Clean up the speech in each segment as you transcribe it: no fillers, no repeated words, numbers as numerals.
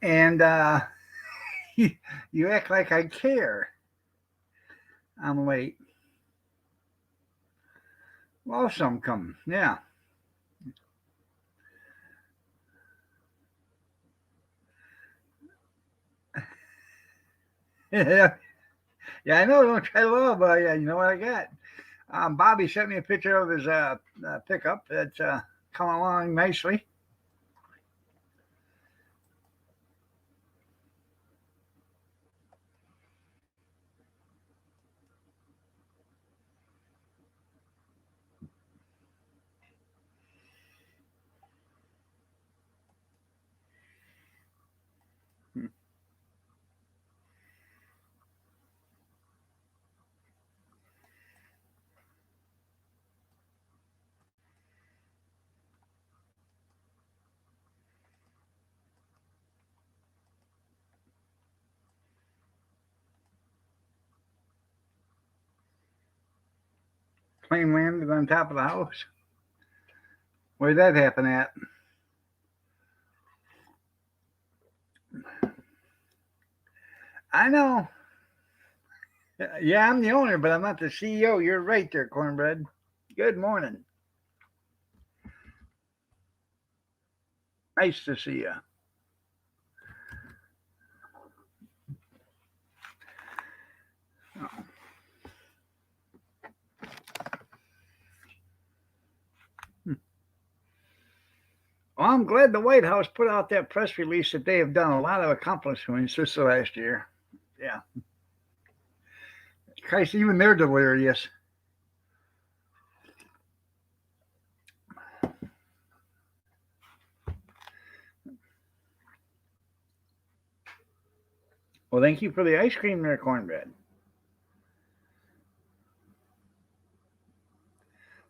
And you, you act like I care. I'm late. Well, some come. Yeah. Yeah, I know. Don't try to love, but yeah, you know what I got. Bobby sent me a picture of his pickup that's coming along nicely. Claim landed on top of the house. Where'd that happen at? I know. Yeah, I'm the owner, but I'm not the CEO. You're right there, Cornbread. Good morning. Nice to see you. Oh. Well, I'm glad the White House put out that press release that they have done a lot of accomplishments this last year. Yeah. Christ, even they're delirious. Well, thank you for the ice cream there, Cornbread.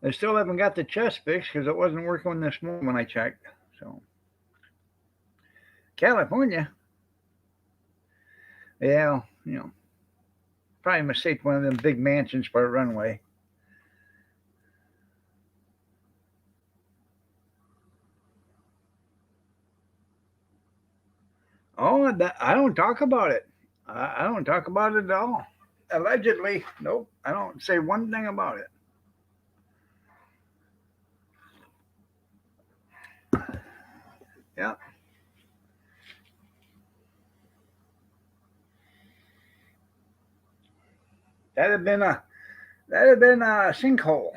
They still haven't got the chest fixed because it wasn't working this morning when I checked. So, California, yeah, probably mistake one of them big mansions for a runway. Oh, I don't talk about it. I don't talk about it at all. Allegedly, nope. I don't say one thing about it. Yeah, that had been a sinkhole.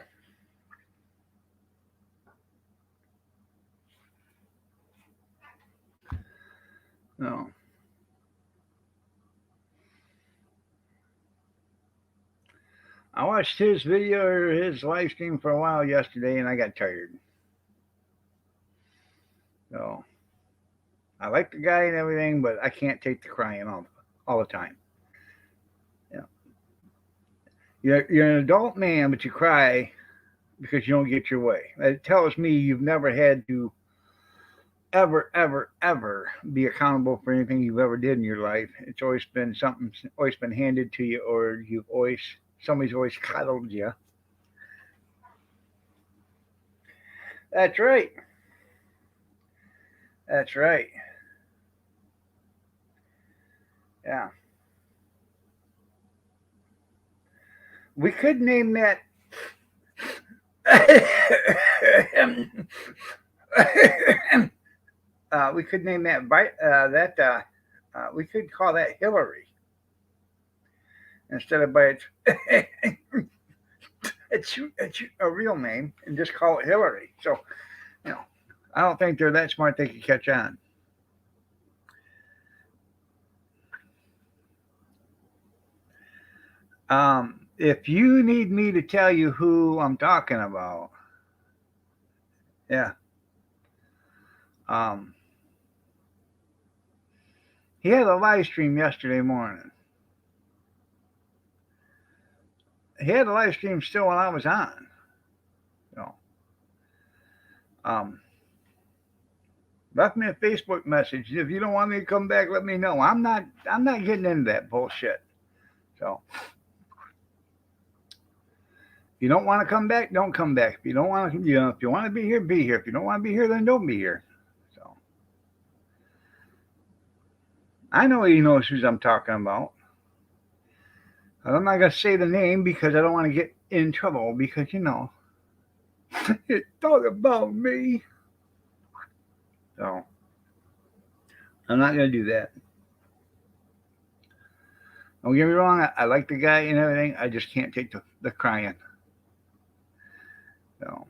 No, I watched his video or his live stream for a while yesterday, and I got tired. So I like the guy and everything, but I can't take the crying all the time. Yeah, you're an adult man, but you cry because you don't get your way. It tells me you've never had to ever be accountable for anything you've ever did in your life. It's always been something, always been handed to you, or you've always somebody's always coddled you. That's right. That's right. Yeah. We could name that. We could name that. We could call that Hillary instead of by it's a real name and just call it Hillary. So you know, I don't think they're that smart. They could catch on. If you need me to tell you who I'm talking about, yeah. Um, he had a live stream yesterday morning. He had a live stream still when I was on. You know, um, left me a Facebook message. If you don't want me to come back, let me know. I'm not getting into that bullshit. So if you don't want to come back, don't come back. If you don't want to, if you want to be here, be here. If you don't want to be here, then don't be here. So I know he knows who I'm talking about. I'm not going to say the name because I don't want to get in trouble because, it's all about me. So, I'm not going to do that. Don't get me wrong, I like the guy and everything. I just can't take the crying. So,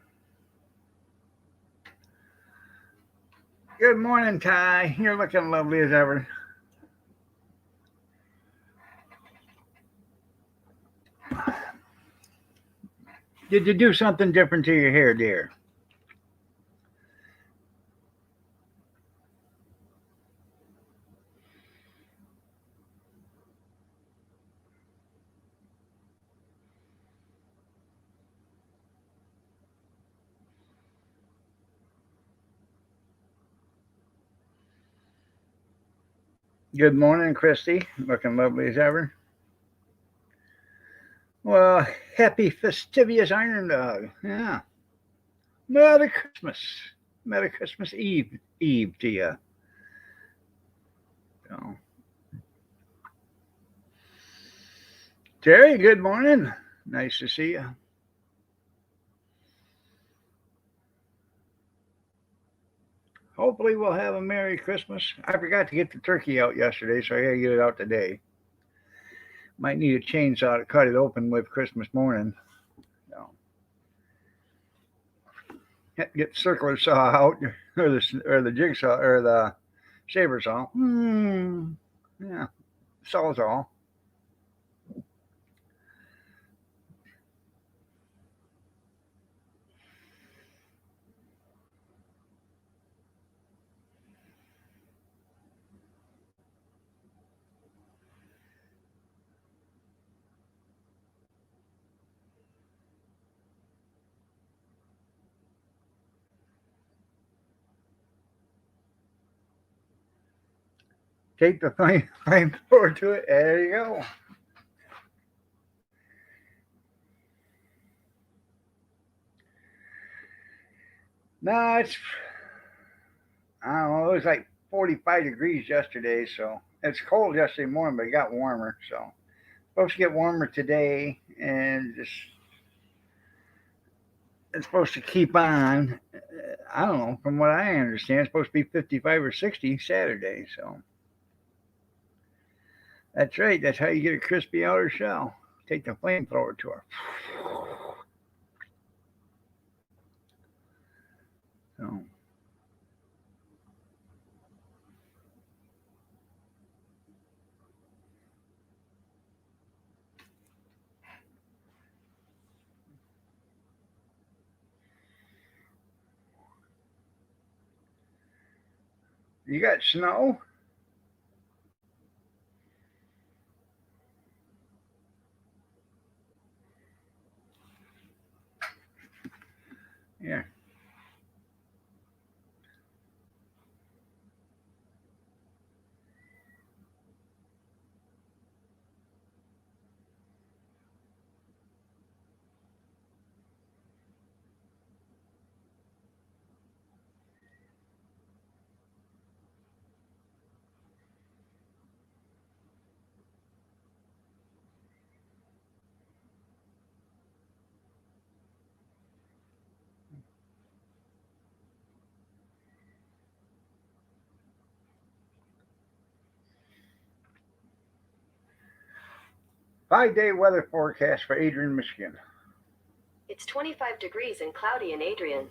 good morning, Ty. You're looking lovely as ever. Did you do something different to your hair, dear? Good morning, Christy. Looking lovely as ever. Well, happy fastidious Iron Dog. Yeah. Merry Christmas. Merry Christmas Eve to you. So, Terry, good morning. Nice to see you. Hopefully, we'll have a Merry Christmas. I forgot to get the turkey out yesterday, so I gotta get it out today. Might need a chainsaw to cut it open with Christmas morning. So, get the circular saw out, or the jigsaw, or the shaver saw. Yeah, sawzall. Take the flamethrower to it. There you go. No, I don't know. It was like 45 degrees yesterday, so it's cold yesterday morning, but it got warmer. So supposed to get warmer today, and just it's supposed to keep on. I don't know. From what I understand, it's supposed to be 55 or 60 Saturday. So that's right. That's how you get a crispy outer shell. Take the flamethrower to her. So you got snow? Yeah. 5-day weather forecast for Adrian, Michigan. It's 25 degrees and cloudy in Adrian.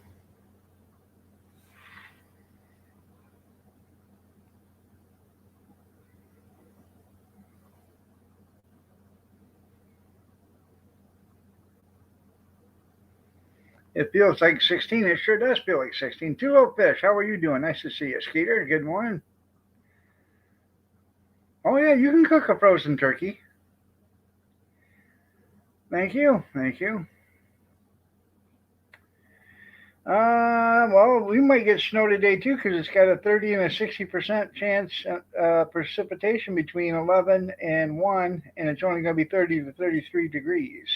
It feels like 16. It sure does feel like 16. Two Little Fish, how are you doing? Nice to see you. Skeeter, good morning. Oh, yeah, you can cook a frozen turkey. Thank you. Thank you. Well, we might get snow today too because it's got a 30 and a 60% chance precipitation between 11 and 1, and it's only going to be 30 to 33 degrees.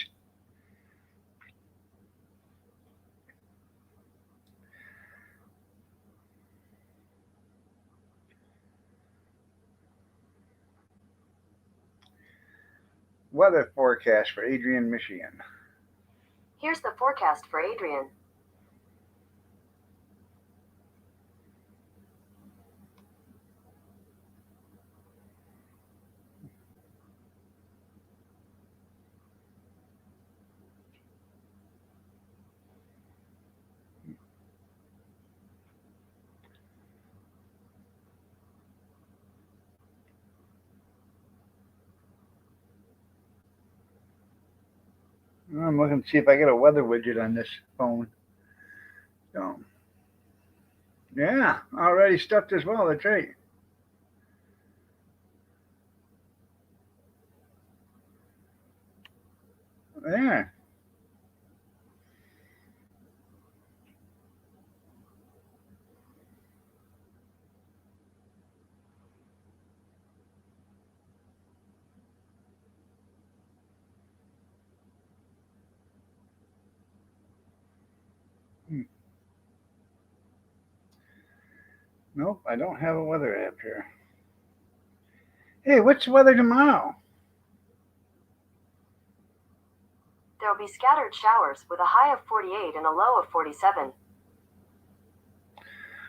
weather forecast for Adrian, Michigan. Here's the forecast for Adrian. I'm looking to see if I get a weather widget on this phone. So, yeah, already stuck as well. That's right. Yeah. Hmm. Nope, I don't have a weather app here. Hey, what's the weather tomorrow? There'll be scattered showers with a high of 48 and a low of 47.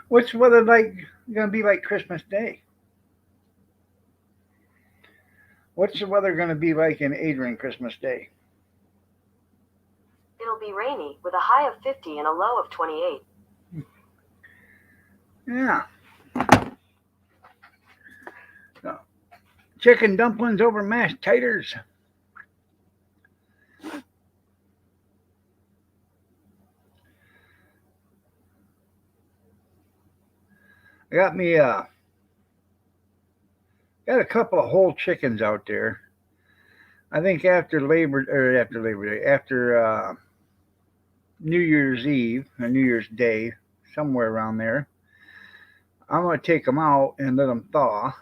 What's the weather like? Going to be like Christmas Day? What's the weather going to be like in Adrian Christmas Day? It'll be rainy with a high of 50 and a low of 28. Yeah. So, chicken dumplings over mashed taters. I got me got a couple of whole chickens out there. I think after Labor Day, after New Year's Eve or New Year's Day, somewhere around there, I'm gonna take them out and let them thaw,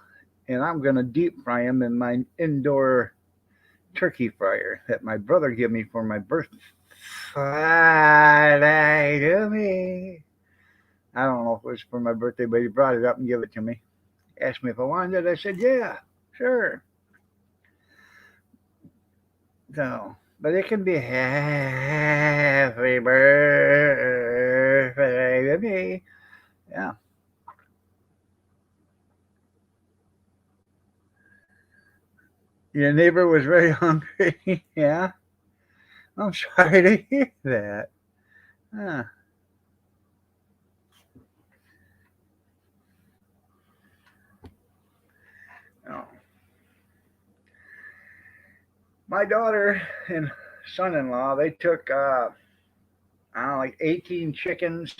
and I'm gonna deep fry them in my indoor turkey fryer that my brother gave me for my birthday. Friday to me. I don't know if it was for my birthday, but he brought it up and gave it to me. Asked me if I wanted it. I said, yeah, sure. So, but it can be happy birthday to me. Yeah. Your neighbor was very hungry. Yeah. I'm sorry to hear that. Huh. Oh. My daughter and son-in-law, they took I don't know, like 18 chickens,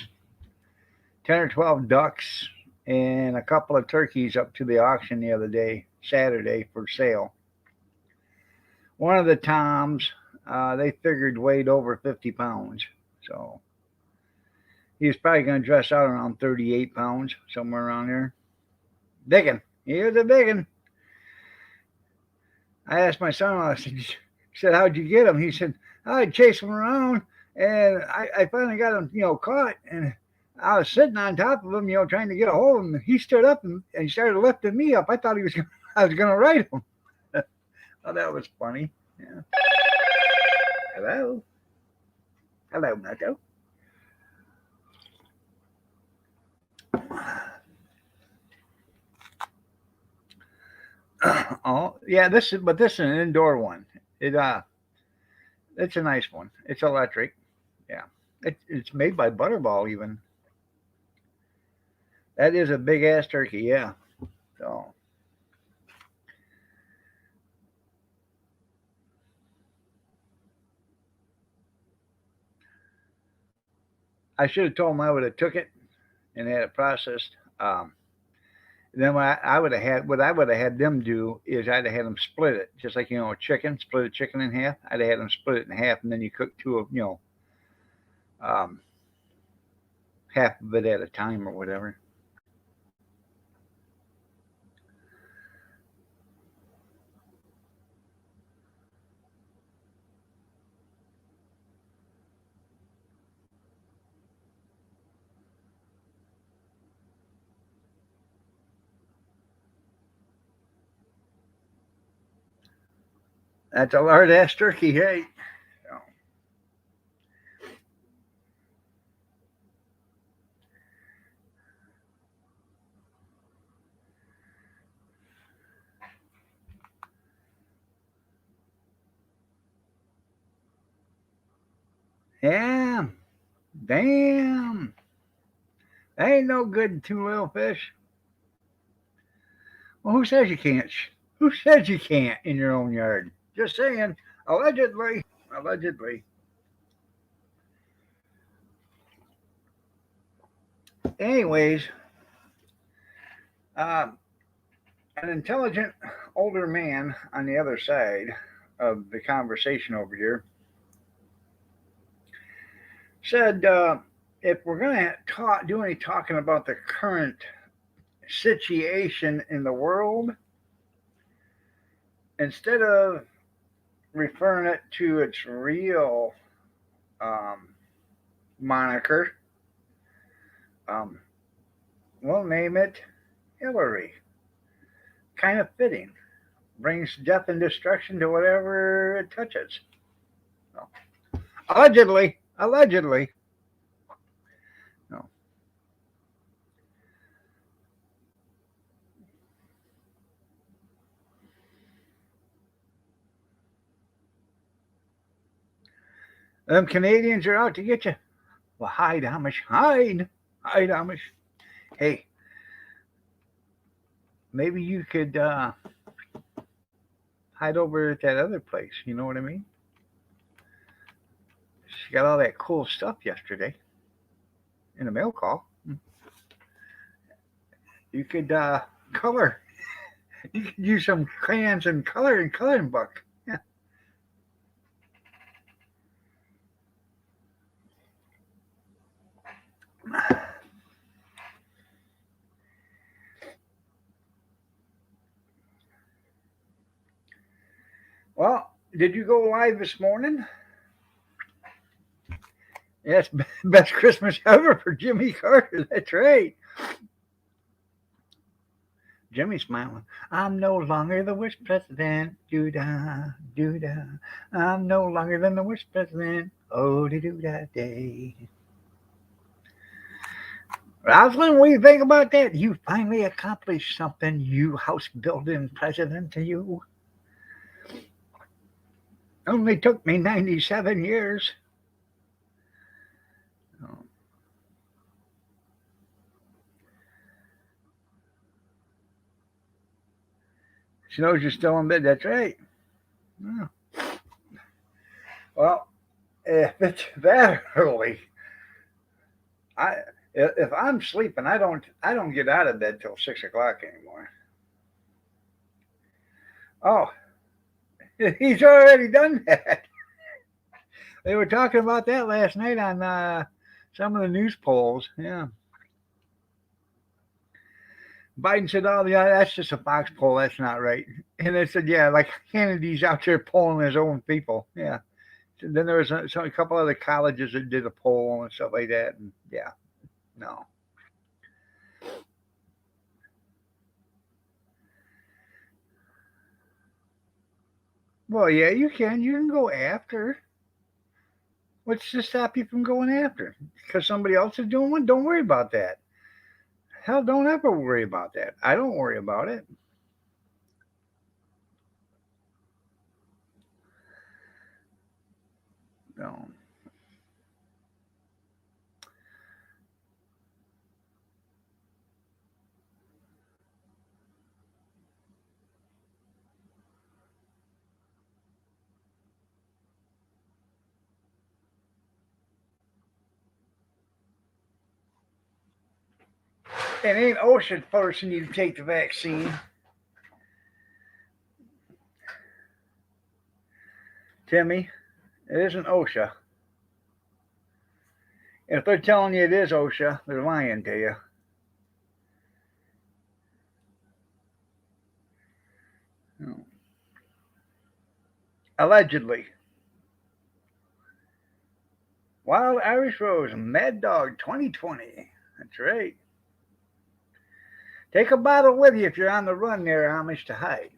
10 or 12 ducks, and a couple of turkeys up to the auction the other day, Saturday, for sale. One of the toms, they figured weighed over 50 pounds. So he was probably going to dress out around 38 pounds, somewhere around there. Biggin. He was a biggin. I asked my son-in-law, I said, how'd you get him? He said, I chased him around, and I finally got him, caught. And I was sitting on top of him, trying to get a hold of him. He stood up and he started lifting me up. I thought I was going to ride him. Oh, that was funny. Yeah. Hello. Hello, Nato. Oh, yeah. This is an indoor one. It it's a nice one. It's electric. Yeah. It's made by Butterball even. That is a big ass turkey. Yeah. So I should have told him I would have took it and had it processed. Then what I would have had them do is I'd have had them split it, just like a chicken, split a chicken in half. I'd have had them split it in half, and then you cook two of um, half of it at a time or whatever. That's a large ass turkey, hey? So, yeah, damn. That ain't no good, two little fish. Well, who says you can't? Who says you can't in your own yard? Just saying. Allegedly. Allegedly. Anyways, uh, an intelligent older man on the other side of the conversation over here said, if we're going to do any talking about the current situation in the world, instead of referring it to its real um, moniker, um, we'll name it Hillary. Kind of fitting. Brings death and destruction to whatever it touches. So, allegedly. Allegedly. No. Them Canadians are out to get you. Well, hide, Amish. Hide. Hide, Amish. Hey, maybe you could hide over at that other place. You know what I mean? She got all that cool stuff yesterday in a mail call. You could color. You could use some crayons and color and coloring book. Yeah. Well, did you go live this morning? Yes, best Christmas ever for Jimmy Carter. That's right. Jimmy smiling. I'm no longer the worst president. Doo da, doo da. I'm no longer than the worst president. Oh, doo doo da day. Rosalind, what do you think about that? You finally accomplished something, you house building president, to you. Only took me 97 years. Oh, she knows you're still in bed. That's right. Oh. Well, if it's that early, I if I'm sleeping, I don't get out of bed till 6 o'clock anymore. Oh, he's already done that. They were talking about that last night on some of the news polls. Yeah, Biden said, "Oh, yeah, that's just a Fox poll. That's not right." And they said, "Yeah, like Kennedy's out there polling his own people." Yeah. So then there was a couple other colleges that did a poll and stuff like that. And yeah, no. Well, yeah, you can. You can go after. What's to stop you from going after? Because somebody else is doing one? Don't worry about that. Hell, don't ever worry about that. I don't worry about it. No. It ain't OSHA forcing you to take the vaccine. Timmy, it isn't OSHA. If they're telling you it is OSHA, they're lying to you. No. Allegedly. Wild Irish Rose, Mad Dog 2020. That's right. Take a bottle with you if you're on the run there, Amish, to hide.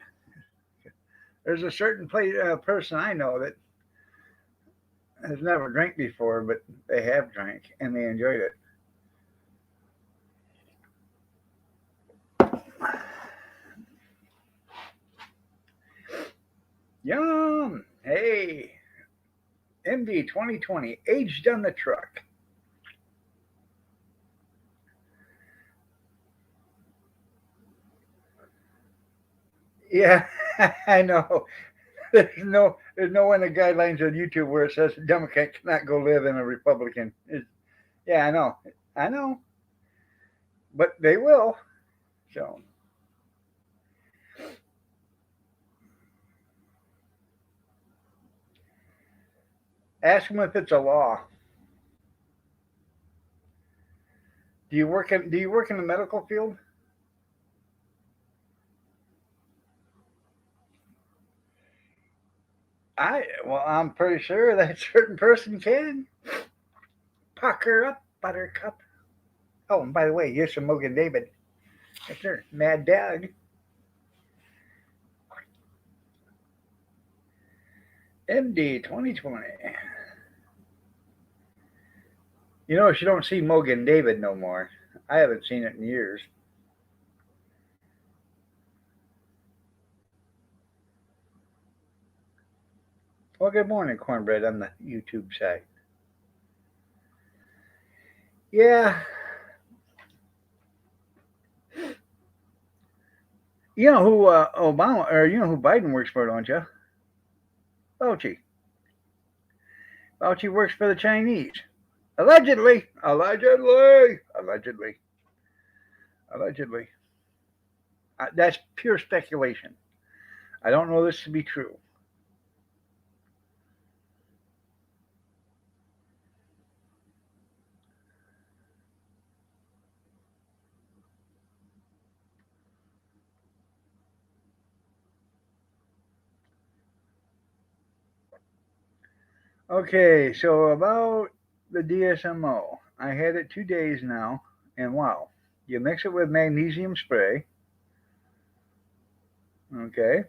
There's a certain person I know that has never drank before, but they have drank and they enjoyed it. Yum! Hey, MD 2020, aged on the truck. Yeah, I know. There's no in the guidelines on YouTube where it says a Democrat cannot go live in a Republican. Yeah, I know, but they will. So ask them if it's a law. Do you work in the medical field? I'm pretty sure that certain person can. Pucker up, Buttercup. Oh, and by the way, here's some Mogan David. Yes, sir. Mad Dog. MD 2020. You don't see Mogan David no more. I haven't seen it in years. Well, good morning, Cornbread on the YouTube side. Yeah, you know who Obama or you know who Biden works for, don't you? Fauci. Fauci works for the Chinese. Allegedly. Allegedly. Allegedly. Allegedly. That's pure speculation. I don't know this to be true. Okay, so about the DSMO. I had it 2 days now, and wow. You mix it with magnesium spray. Okay.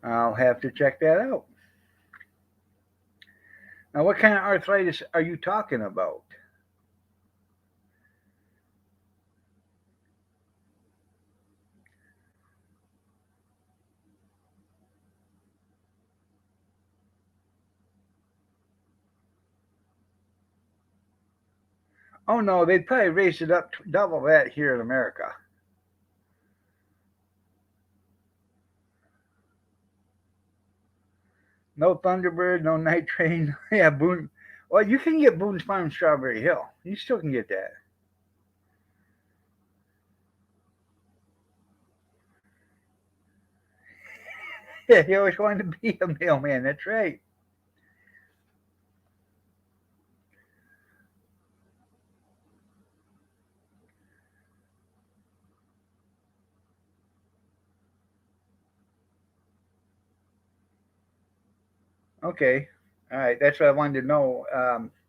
I'll have to check that out. Now, what kind of arthritis are you talking about? Oh no, they'd probably raise it up to double that here in America. No Thunderbird, no Night Train. Yeah, Boone. Well, you can get Boone's Farm Strawberry Hill. You still can get that. Yeah, he always wanted to be a mailman. That's right. Okay. All right. That's what I wanted to know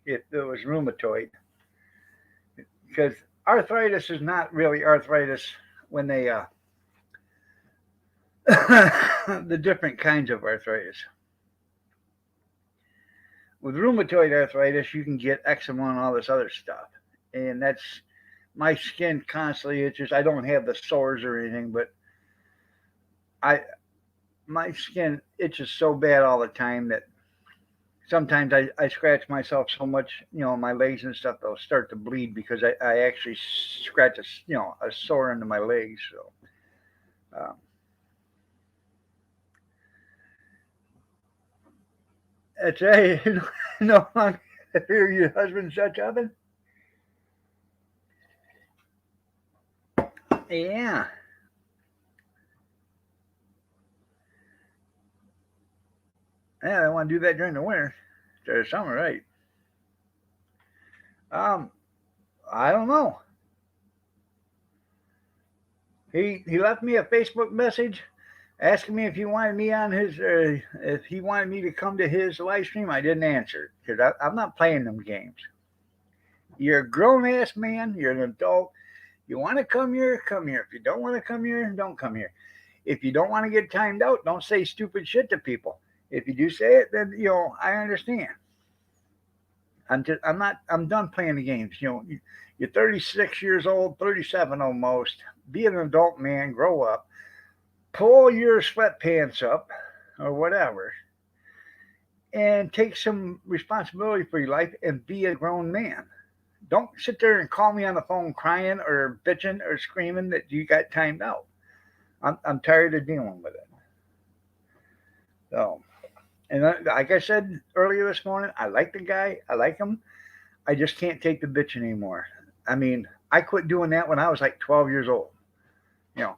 if it was rheumatoid. Because arthritis is not really arthritis when they, the different kinds of arthritis. With rheumatoid arthritis, you can get eczema and all this other stuff. And that's my skin constantly itches. I don't have the sores or anything, but I my skin itches so bad all the time that sometimes I scratch myself so much, my legs and stuff, they'll start to bleed because I actually scratch a sore into my legs. So, um, that's right. No longer hear your husband such oven. Yeah. Yeah, I want to do that during the winter. During the summer, right? Um, I don't know. He left me a Facebook message asking me if he wanted me on his, if he wanted me to come to his live stream. I didn't answer because I'm not playing them games. You're a grown ass man. You're an adult. You want to come here, come here. If you don't want to come here, don't come here. If you don't want to get timed out, don't say stupid shit to people. If you do say it, then I understand. I'm done playing the games. You're 36 years old, 37 almost. Be an adult man, grow up, pull your sweatpants up or whatever, and take some responsibility for your life and be a grown man. Don't sit there and call me on the phone crying or bitching or screaming that you got timed out. I'm tired of dealing with it. So, and like I said earlier this morning, I like the guy. I like him. I just can't take the bitching anymore. I mean, I quit doing that when I was like 12 years old. You know,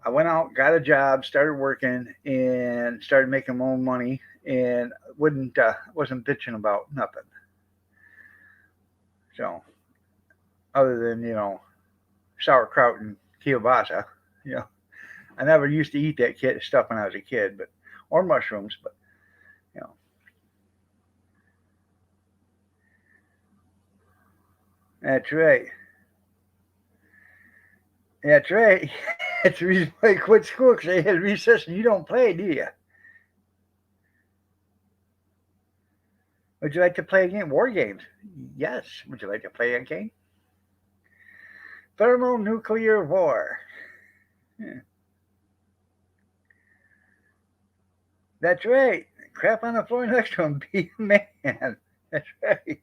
I went out, got a job, started working, and started making my own money, and wasn't bitching about nothing. So, other than sauerkraut and kielbasa, you know, I never used to eat that stuff when I was a kid, or mushrooms, but you know, that's right. That's right. That's the reason why I quit school because they had recess and you don't play, do you? Would you like to play a game? War games. Yes. Would you like to play a game? Thermonuclear war. Yeah. That's right. Crap on the floor next to him. Be a man. That's right.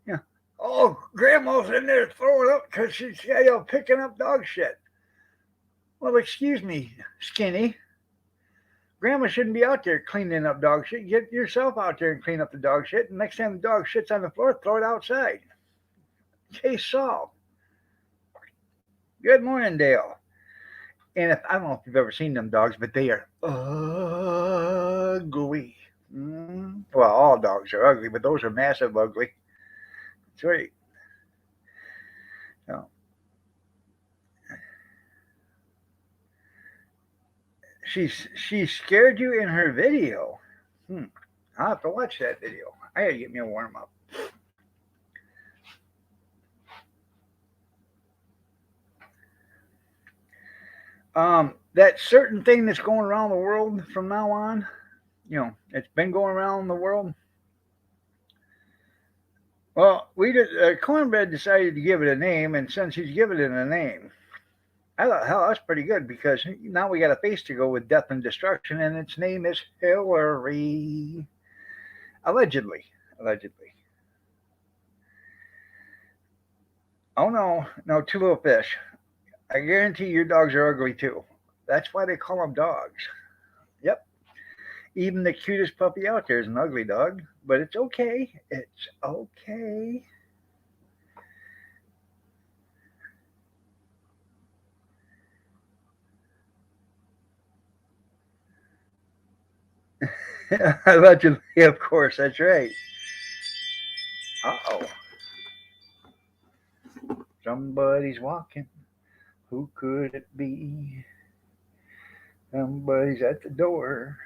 Yeah. Oh, Grandma's in there throwing up because she's picking up dog shit. Well, excuse me, Skinny. Grandma shouldn't be out there cleaning up dog shit. Get yourself out there and clean up the dog shit. And next time the dog shit's on the floor, throw it outside. Case solved. Good morning, Dale. And I don't know if you've ever seen them dogs, but they are ugly. Well, all dogs are ugly, but those are massive ugly. That's right. No. She scared you in her video. I'll have to watch that video. I gotta get me a warm up. That certain thing that's going around the world from now on, it's been going around the world. Well, Cornbread decided to give it a name, and since he's given it a name, I thought, hell, that's pretty good because now we got a face to go with death and destruction, and its name is Hillary. Allegedly. Allegedly. Oh, no, two little fish. I guarantee your dogs are ugly too. That's why they call them dogs. Yep. Even the cutest puppy out there is an ugly dog, but it's okay. It's okay. Allegedly, of course, that's right. Uh-oh. Somebody's walking. Who could it be? Somebody's at the door.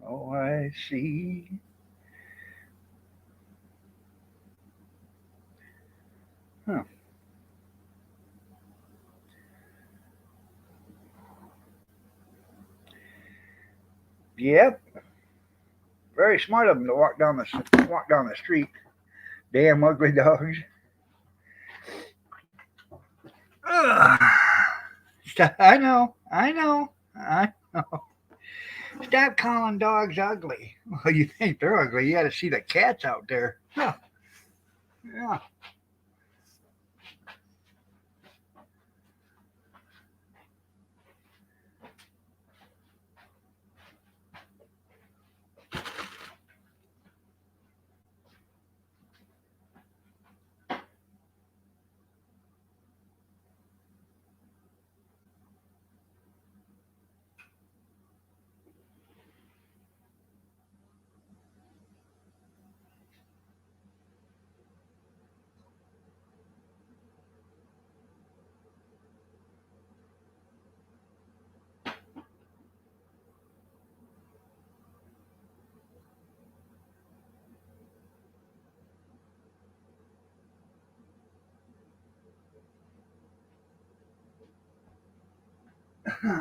Oh, I see. Huh. Yep. Very smart of them to walk down the street. Damn ugly dogs. Ugh. I know. I know. I know. Stop calling dogs ugly. Well, you think they're ugly. You got to see the cats out there. Yeah. Yeah. Good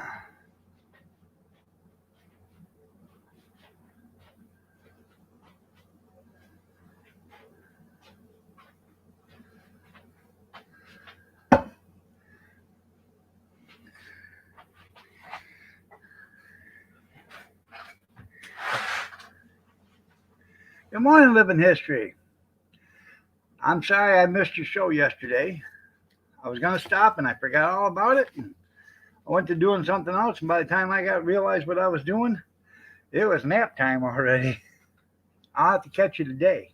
morning, Living History. I'm sorry I missed your show yesterday. I was going to stop and I forgot all about it. I went to doing something else, and by the time I realized what I was doing, it was nap time already. I'll have to catch you today.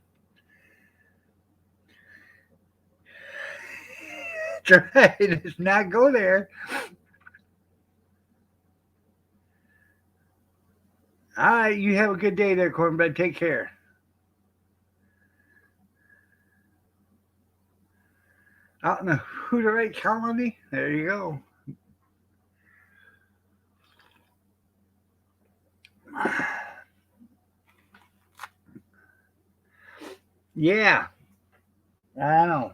That's right. Let's not go there. All right. You have a good day there, Cornbread. Take care. Out in the Hooterite colony. There you go. Yeah. I know.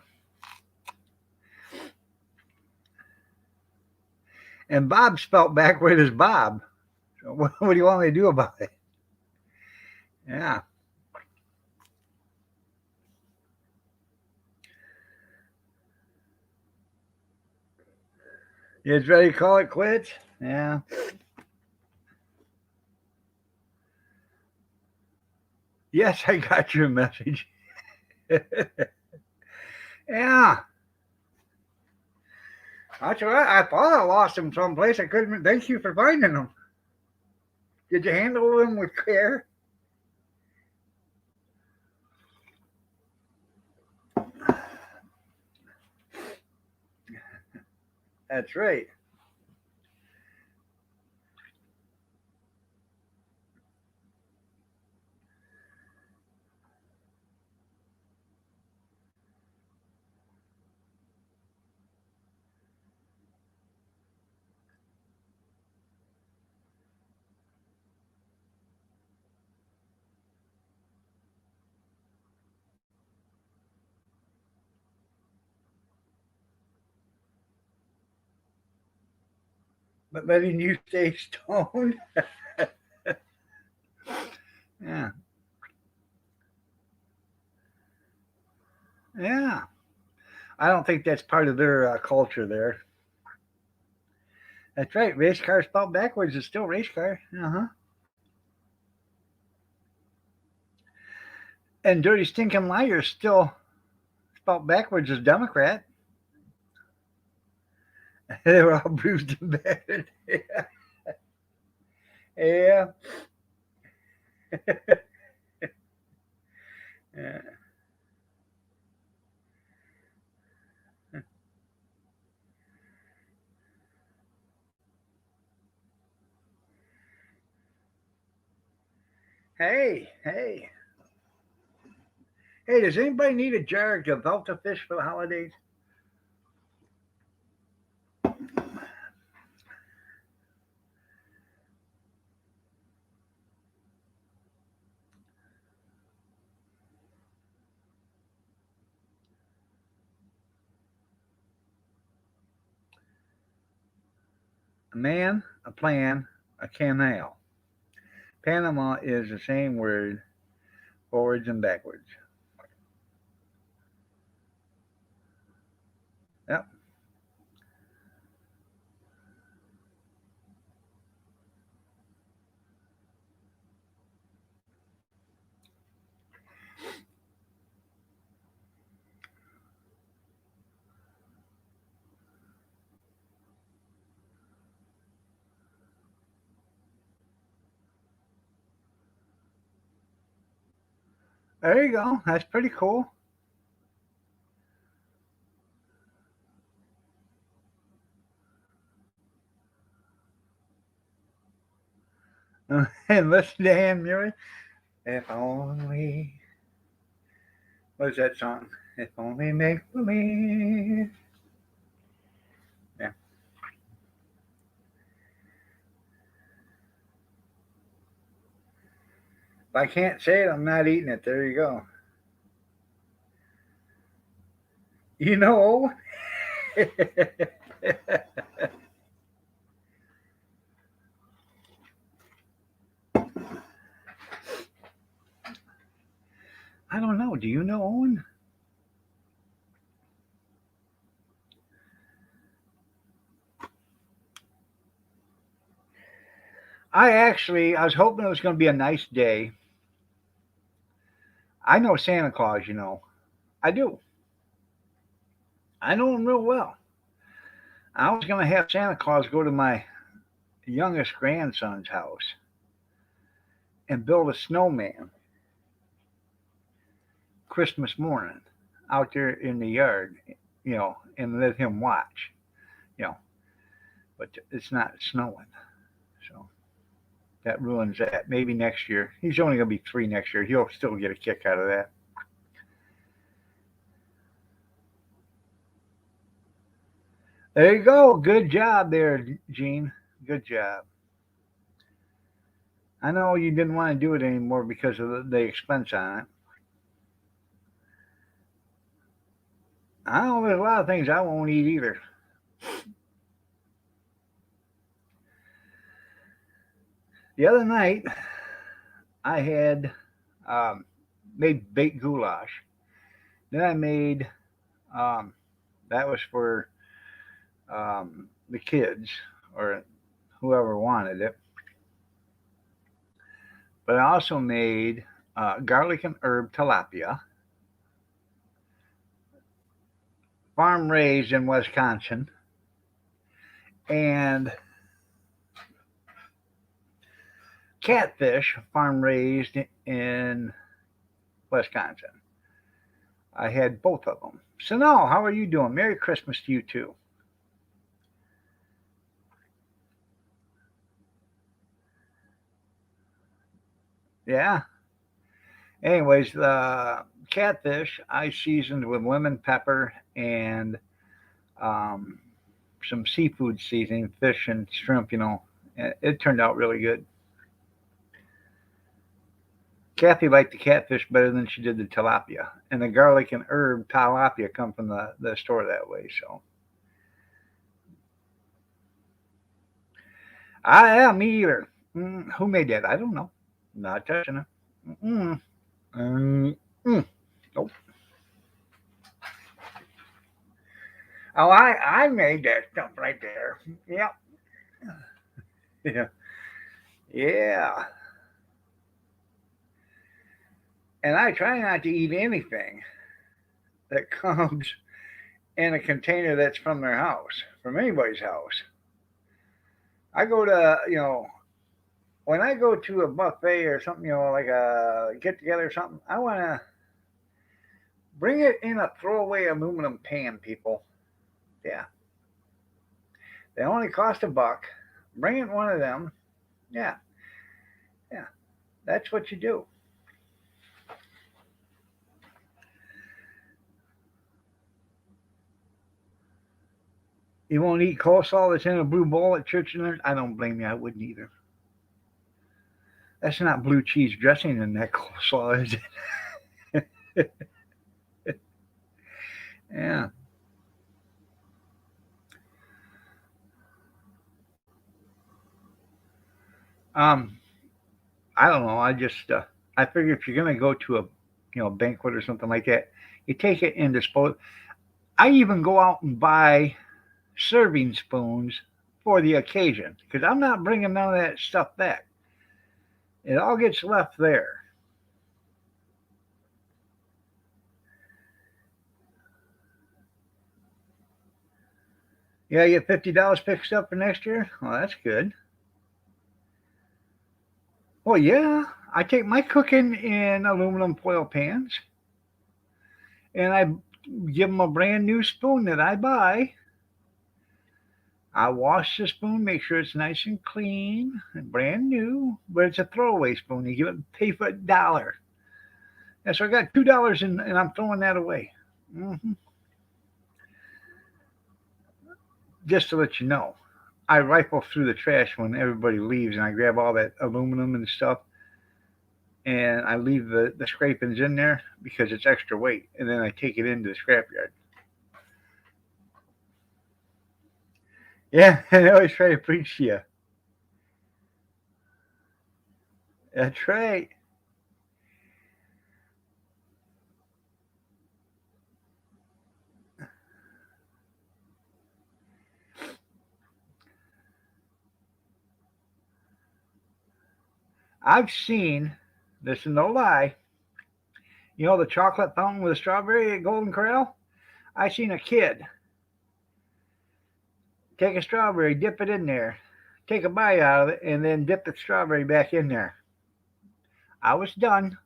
And Bob spelt backward as Bob. So what do you want me to do about it? Yeah. You just ready to call it quits? Yeah. Yes, I got your message. Yeah. That's all right. I thought I lost them someplace. I couldn't. Thank you for finding them. Did you handle them with care? That's right. But letting you stay stoned. Yeah. Yeah. I don't think that's part of their culture there. That's right. Race car spelled backwards is still race car. Uh huh. And dirty stinking liar still spelled backwards is Democrat. They were all bruised and battered. Yeah. Yeah. Hey, hey, hey! Does anybody need a jar of gefilte fish for the holidays? A man, a plan, a canal. Panama is the same word, forwards and backwards. Yep. There you go. That's pretty cool. And listen to Anne Murray. If only. What's that song? If only make believe. Yeah. If I can't say it, I'm not eating it. There you go. You know. I don't know. Do you know Owen? I was hoping it was going to be a nice day. I know Santa Claus, you know. I do. I know him real well. I was going to have Santa Claus go to my youngest grandson's house and build a snowman Christmas morning out there in the yard, and let him watch, you know. But it's not snowing, so that ruins that. Maybe next year. He's only going to be 3 next year. He'll still get a kick out of that. There you go. Good job there, Gene. Good job. I know you didn't want to do it anymore because of the expense on it. I know there's a lot of things I won't eat either. The other night, I had made baked goulash. Then I made um, that was for the kids or whoever wanted it. But I also made garlic and herb tilapia, farm raised in Wisconsin, and catfish, farm raised in Wisconsin. I had both of them. So now, how are you doing? Merry Christmas to you too. Yeah. Anyways, the catfish I seasoned with lemon pepper and um, some seafood seasoning, fish and shrimp. It turned out really good. Kathy liked the catfish better than she did the tilapia, and the garlic and herb tilapia come from the store that way. So, yeah, me either. Who made that? I don't know. Not touching it. Mm-mm. Mm, nope. Oh, I made that stuff right there. Yep. Yeah. Yeah. And I try not to eat anything that comes in a container that's from their house, from anybody's house. I go to, when I go to a buffet or something, like a get together or something, I want to bring it in a throwaway aluminum pan, people. Yeah. They only cost $1. Bring it one of them. Yeah. Yeah. That's what you do. You won't eat coleslaw that's in a blue bowl at church and I don't blame you. I wouldn't either. That's not blue cheese dressing in that coleslaw, is it? Yeah. Um, I don't know. I figure if you're gonna go to a banquet or something like that, you take it and dispose. I even go out and buy serving spoons for the occasion because I'm not bringing none of that stuff back. It all gets left there. Yeah, you get $50 fixed up for next year. Well, that's good. Well, yeah, I take my cooking in aluminum foil pans, and I give them a brand new spoon that I buy. I wash the spoon, make sure it's nice and clean and brand new, but it's a throwaway spoon. You give it pay for $1. And so I got $2 and I'm throwing that away. Just to let you know, I rifle through the trash when everybody leaves and I grab all that aluminum and stuff and I leave the scrapings in there because it's extra weight. And then I take it into the scrapyard. Yeah, I always try to preach to you. That's right. I've seen, this is no lie, you know the chocolate fountain with a strawberry at Golden Corral? I seen a kid take a strawberry, dip it in there, take a bite out of it, and then dip the strawberry back in there. I was done.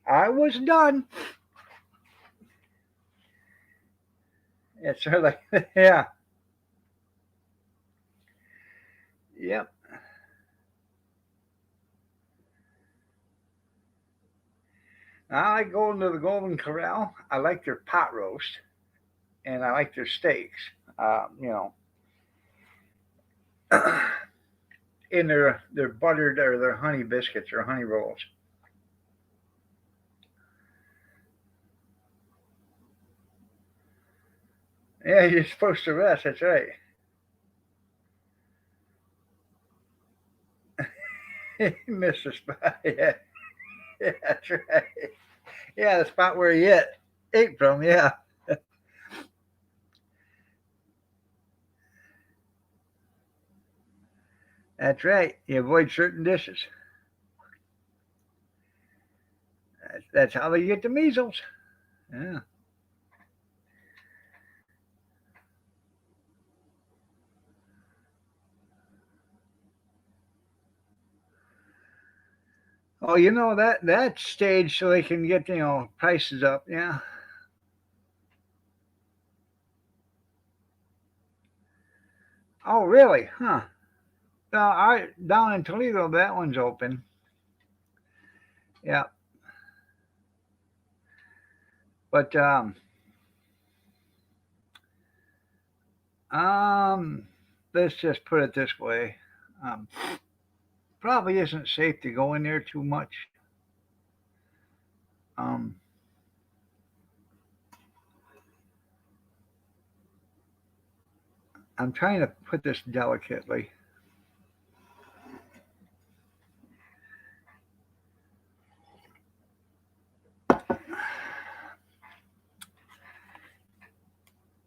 I was done. It's sort of like, yeah, yep. I like going to the Golden Corral. I like their pot roast, and I like their steaks. You know, in their buttered or their honey biscuits or honey rolls. Yeah, you're supposed to rest. That's right. Missed the spot. Yeah, yeah, that's right. Yeah, the spot where he ate from. Yeah, that's right. You avoid certain dishes. That's how they get the measles. Yeah. Oh, you know that stage so they can get prices up. Yeah. Oh, really? Huh. I down in Toledo, that one's open. Yeah, but um, let's just put it this way. Um, Probably isn't safe to go in there too much. Um, I'm trying to put this delicately.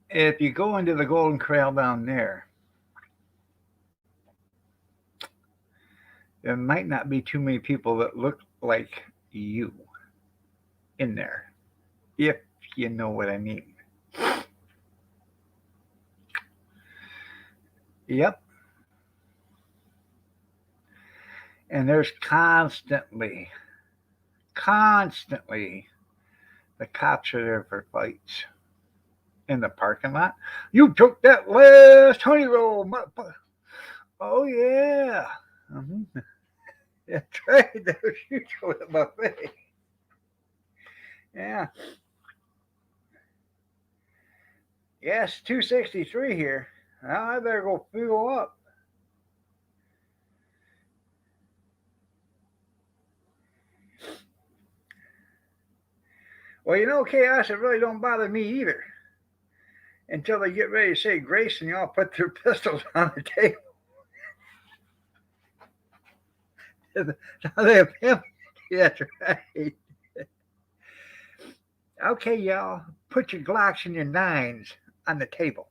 If you go into the Golden Corral down there, there might not be too many people that look like you in there, if you know what I mean. Yep. And there's constantly, the cops are there for fights in the parking lot. You took that last honey roll, motherfucker. Oh yeah. Mm-hmm. That's right. That was you told it my face. Yeah. Yes, 263 here. Now I better go fuel up. Well, chaos, it really don't bother me either. Until they get ready to say grace and y'all put their pistols on the table. Now they have him. That's right. Okay, y'all, put your Glocks and your nines on the table.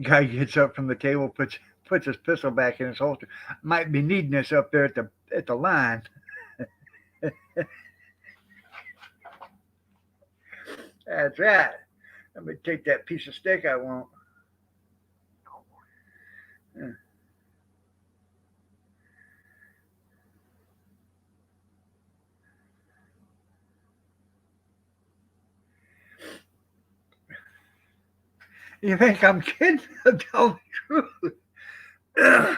Guy gets up from the table, puts his pistol back in his holster. Might be needing this up there at the line. That's right. Let me take that piece of steak I want. You think I'm kidding? Tell the truth.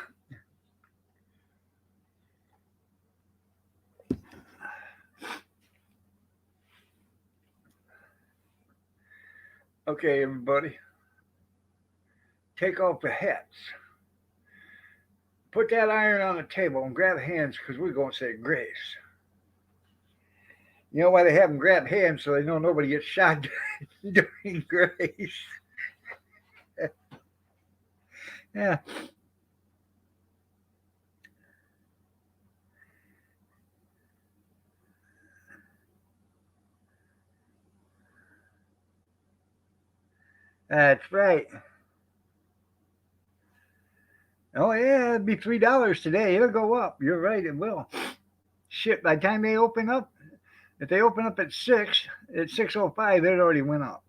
Okay, everybody, take off the hats. Put that iron on the table and grab hands because we're going to say grace. You know why they have them grab hands so they know nobody gets shot during grace. Yeah. That's right. Oh yeah, it'd be $3 today. It'll go up. You're right, it will. Shit, by the time they open up, if they open up at 6:05, it already went up.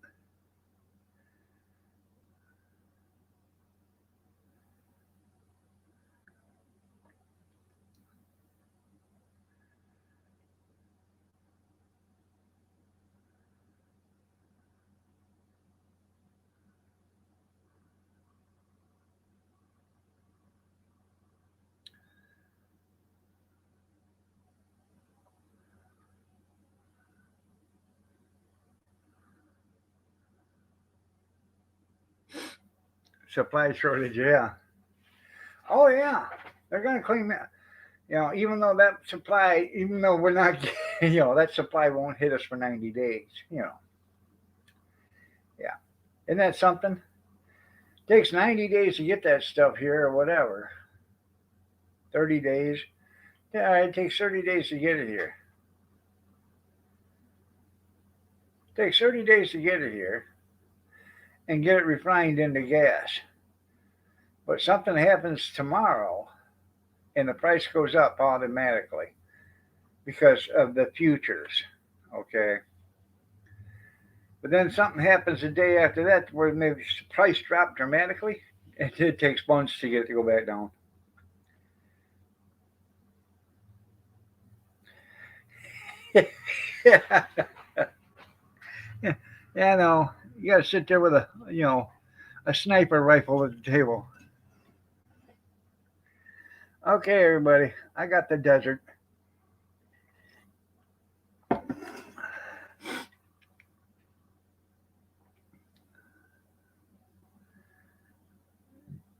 Supply shortage, yeah. Oh yeah, they're gonna claim that. Even though that supply, even though we're not, that supply won't hit us for 90 days. Yeah. Isn't that something? Takes 90 days to get that stuff here or whatever. 30 days. Yeah, it takes 30 days to get it here. It takes 30 days to get it here and get it refined into gas. But something happens tomorrow and the price goes up automatically because of the futures. Okay. But then something happens the day after that where maybe the price dropped dramatically. It takes months to get it to go back down. Yeah, yeah, no. You got to sit there with a sniper rifle at the table. Okay, everybody, I got the desert.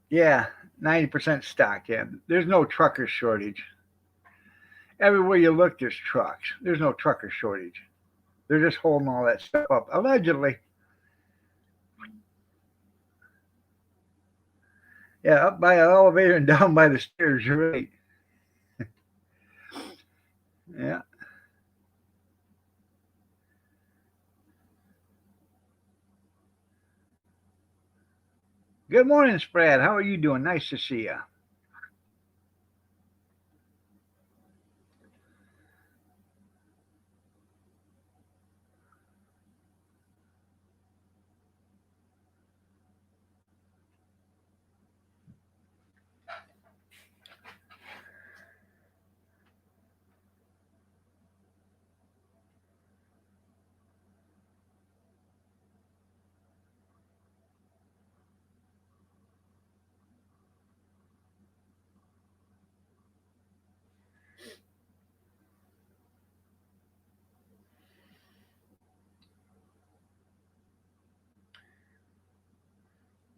Yeah, 90% stock. Yeah, there's no trucker shortage. Everywhere you look, there's trucks. There's no trucker shortage. They're just holding all that stuff up, allegedly. Yeah, up by an elevator and down by the stairs. You're right. Yeah. Good morning, Sprad. How are you doing? Nice to see you.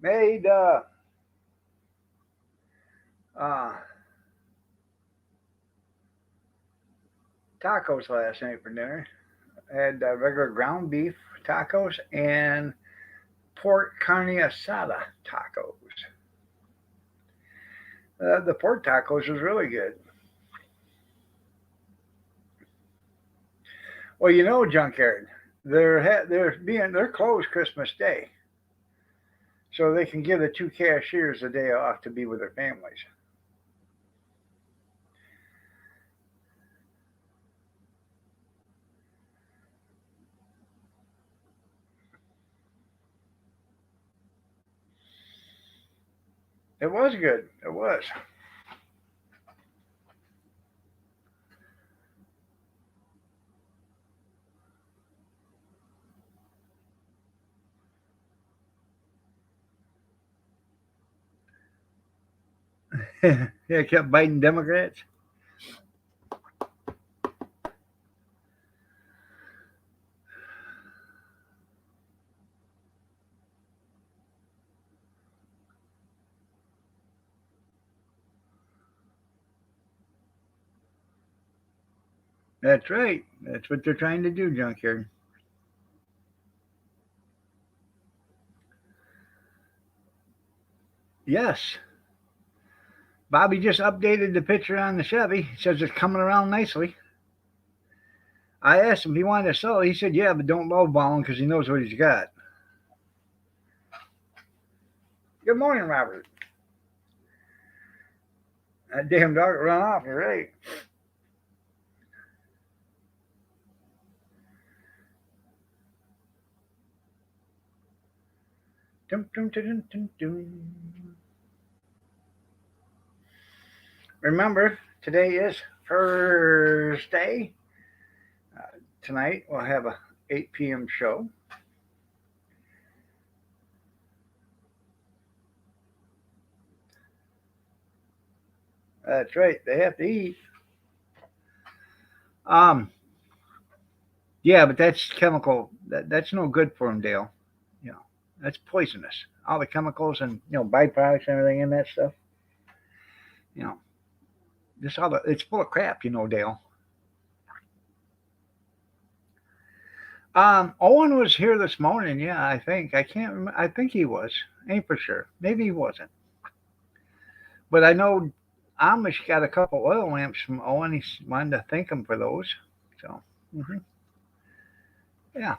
Made uh, tacos last night for dinner. Had regular ground beef tacos and pork carne asada tacos. The pork tacos was really good. Well, Junkyard, they're closed Christmas Day, so they can give the two cashiers a day off to be with their families. It was good. It was. Yeah, kept biting Democrats. That's right. That's what they're trying to do, Junkyard. Yes. Bobby just updated the picture on the Chevy. He says it's coming around nicely. I asked him if he wanted to sell it. He said, yeah, but don't lowball him because he knows what he's got. Good morning, Robert. That damn dog run off. You're right. Dum, dum, dum, dum, dum. Remember, today is Thursday. Tonight we'll have a 8 p.m. show. That's right. They have to eat. Um, yeah, but that's chemical. That's no good for them, Dale. You know, that's poisonous. All the chemicals and byproducts and everything in that stuff. You know, this all it's full of crap. Dale. Owen was here this morning. Yeah, I think. I can't remember. I think he was. Ain't for sure. Maybe he wasn't. But I know Amish got a couple oil lamps from Owen. He wanted to thank him for those. So, yeah.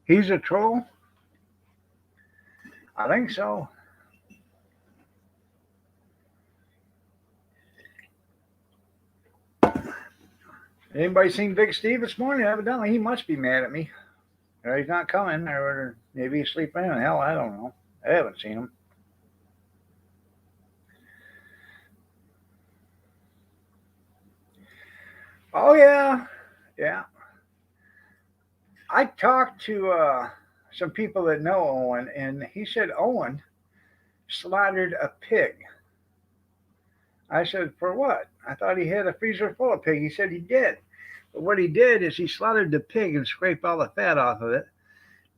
He's a troll? I think so. Anybody seen Big Steve this morning? Evidently, he must be mad at me. Or he's not coming, or maybe he's sleeping in. Hell, I don't know. I haven't seen him. Oh, yeah. Yeah. I talked to some people that know Owen, and he said Owen slaughtered a pig. I said, for what? I thought he had a freezer full of pig. He said he did. But what he did is he slaughtered the pig and scraped all the fat off of it,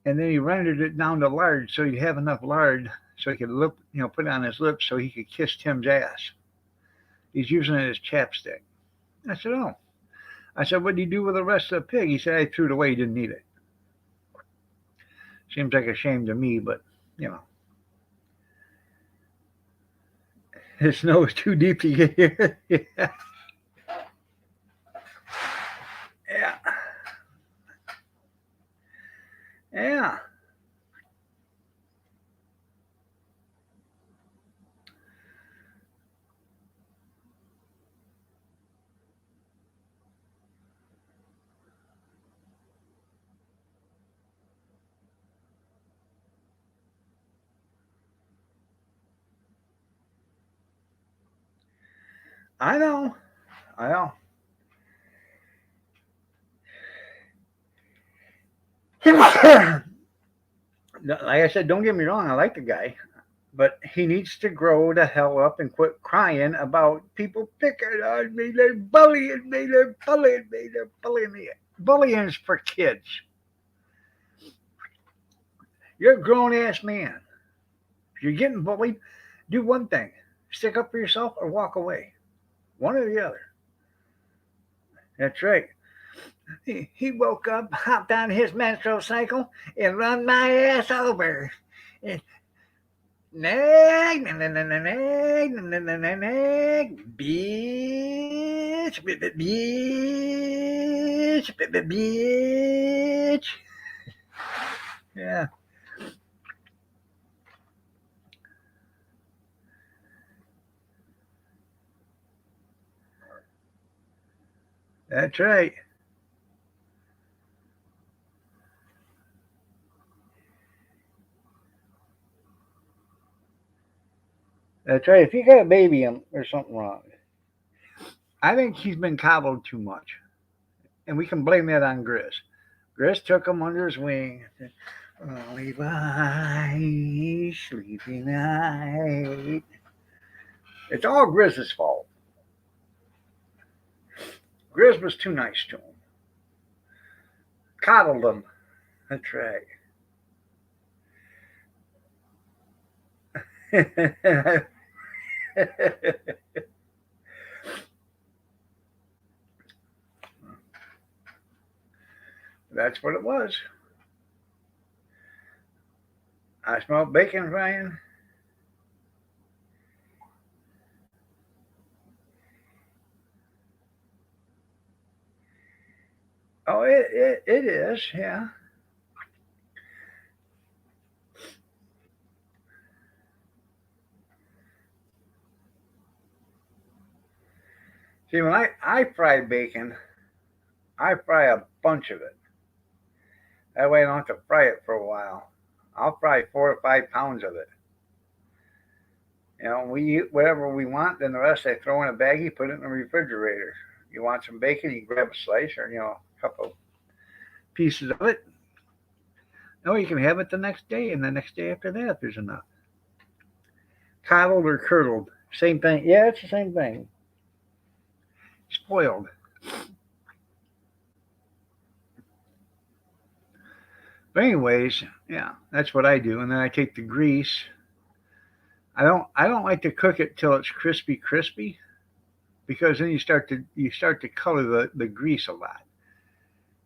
and then he rendered it down to lard so he'd have enough lard so he could put it on his lips so he could kiss Tim's ass. He's using it as chapstick. I said, oh. I said, what did he do with the rest of the pig? He said, I threw it away. He didn't eat it. Seems like a shame to me, but, you know. His nose too deep to get here. Yeah. Yeah. Yeah. I know. I know. Like I said, don't get me wrong. I like the guy, but he needs to grow the hell up and quit crying about people picking on me. They're bullying me. They're bullying me. They're bullying me. Bullying is for kids. You're a grown ass man. If you're getting bullied, do one thing: stick up for yourself or walk away. One or the other. That's right. He woke up, hopped on his menstrual cycle, and run my ass over. And nag, nag, nag, nag, nag, nag, nag, nag, nag, bitch, bitch, bitch. Yeah, that's right. That's right. If you got a baby, there's something wrong. I think he's been coddled too much, and we can blame that on Grizz. Grizz took him under his wing. Oh, Levi, sleepy night. It's all Grizz's fault. Grizz was too nice to him. Coddled him. That's right. That's what it was. I smelled bacon frying. Oh, it is, yeah. See, when I fry bacon, I fry a bunch of it. That way I don't have to fry it for a while. I'll fry 4 or 5 pounds of it. We eat whatever we want, then the rest I throw in a baggie, put it in the refrigerator. You want some bacon, you grab a slice or, a couple pieces of it. No, you can have it the next day and the next day after that if there's enough. Coddled or curdled, same thing. Yeah, it's the same thing. Spoiled. But anyways, yeah, that's what I do. And then I take the grease. I don't like to cook it till it's crispy, because then you start to color the grease a lot.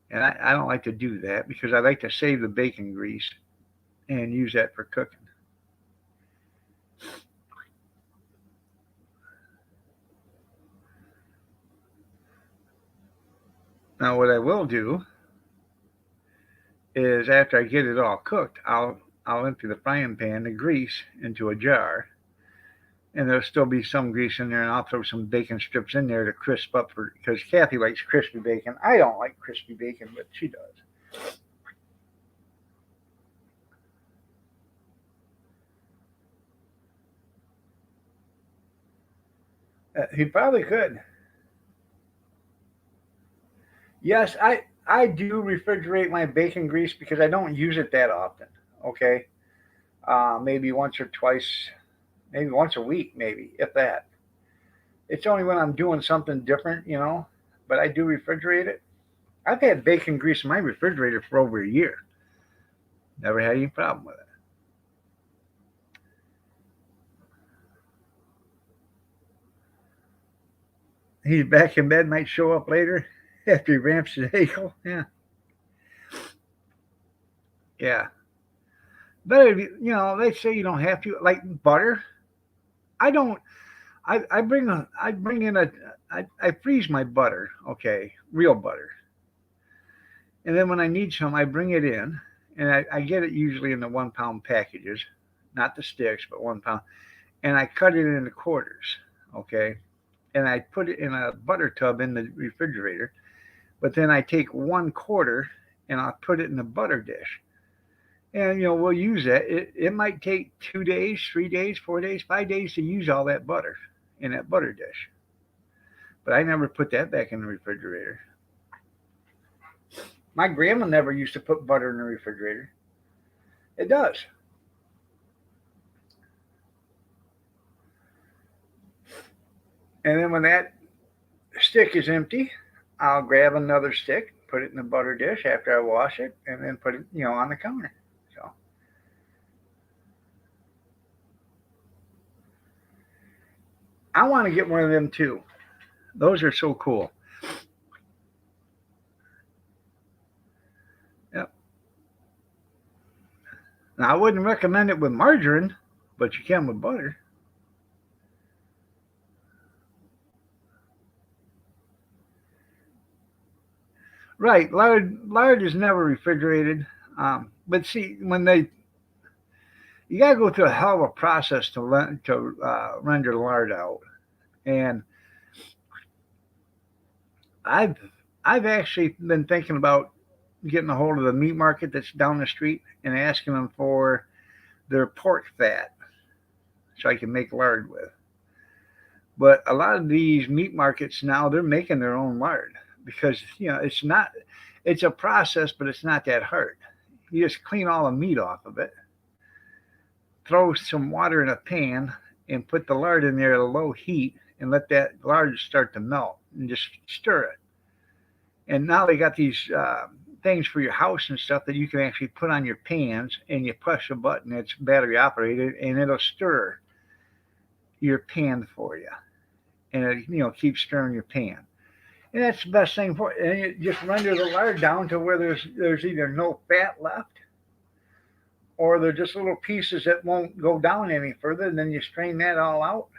And I don't like to do that because I like to save the bacon grease and use that for cooking. Now what I will do is after I get it all cooked, I'll empty the frying pan, the grease, into a jar, and there'll still be some grease in there, and I'll throw some bacon strips in there to crisp up because Kathy likes crispy bacon. I don't like crispy bacon, but she does. He probably could. Yes, I do refrigerate my bacon grease because I don't use it that often. Okay, maybe once or twice, maybe once a week, maybe if that. It's only when I'm doing something different. But I do refrigerate it. I've had bacon grease in my refrigerator for over a year. Never had any problem with it. He's back in bed, might show up later after he ramps his ankle. Yeah, yeah. But they say you don't have to like butter. I don't. I freeze my butter. Okay, real butter, and then when I need some, I bring it in, and I get it usually in the 1 pound packages, not the sticks, but 1 pound, and I cut it into quarters. Okay, and I put it in a butter tub in the refrigerator. But then I take 1/4 and I'll put it in a butter dish. And we'll use that. It might take 2 days, 3 days, 4 days, 5 days to use all that butter in that butter dish. But I never put that back in the refrigerator. My grandma never used to put butter in the refrigerator. It does. And then when that stick is empty, I'll grab another stick, put it in the butter dish after I wash it, and then put it, on the counter. So I want to get one of them too. Those are so cool. Yep. Now I wouldn't recommend it with margarine, but you can with butter. Right. Lard is never refrigerated. But see, you gotta go through a hell of a process to render lard out, and I've I've actually been thinking about getting a hold of the meat market that's down the street and asking them for their pork fat so I can make lard with. But a lot of these meat markets now they're making their own lard because it's a process, but it's not that hard. You just clean all the meat off of it, throw some water in a pan, and put the lard in there at a low heat and let that lard start to melt and just stir it. And now they got these things for your house and stuff that you can actually put on your pans, and you push a button. It's battery operated, and it'll stir your pan for you, and it keeps stirring your pan. And that's the best thing for it. And you just render the lard down to where there's either no fat left or they're just little pieces that won't go down any further. And then you strain that all out,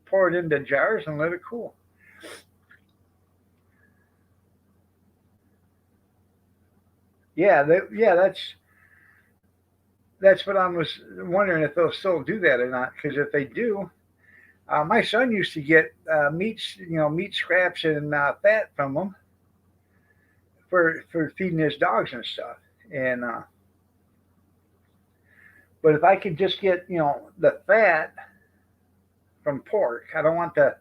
pour it into jars, and let it cool. Yeah, that's what I was wondering if they'll still do that or not. Because if they do, my son used to get meat scraps and fat from them for feeding his dogs and stuff. And but if I could just get the fat from pork, I don't want the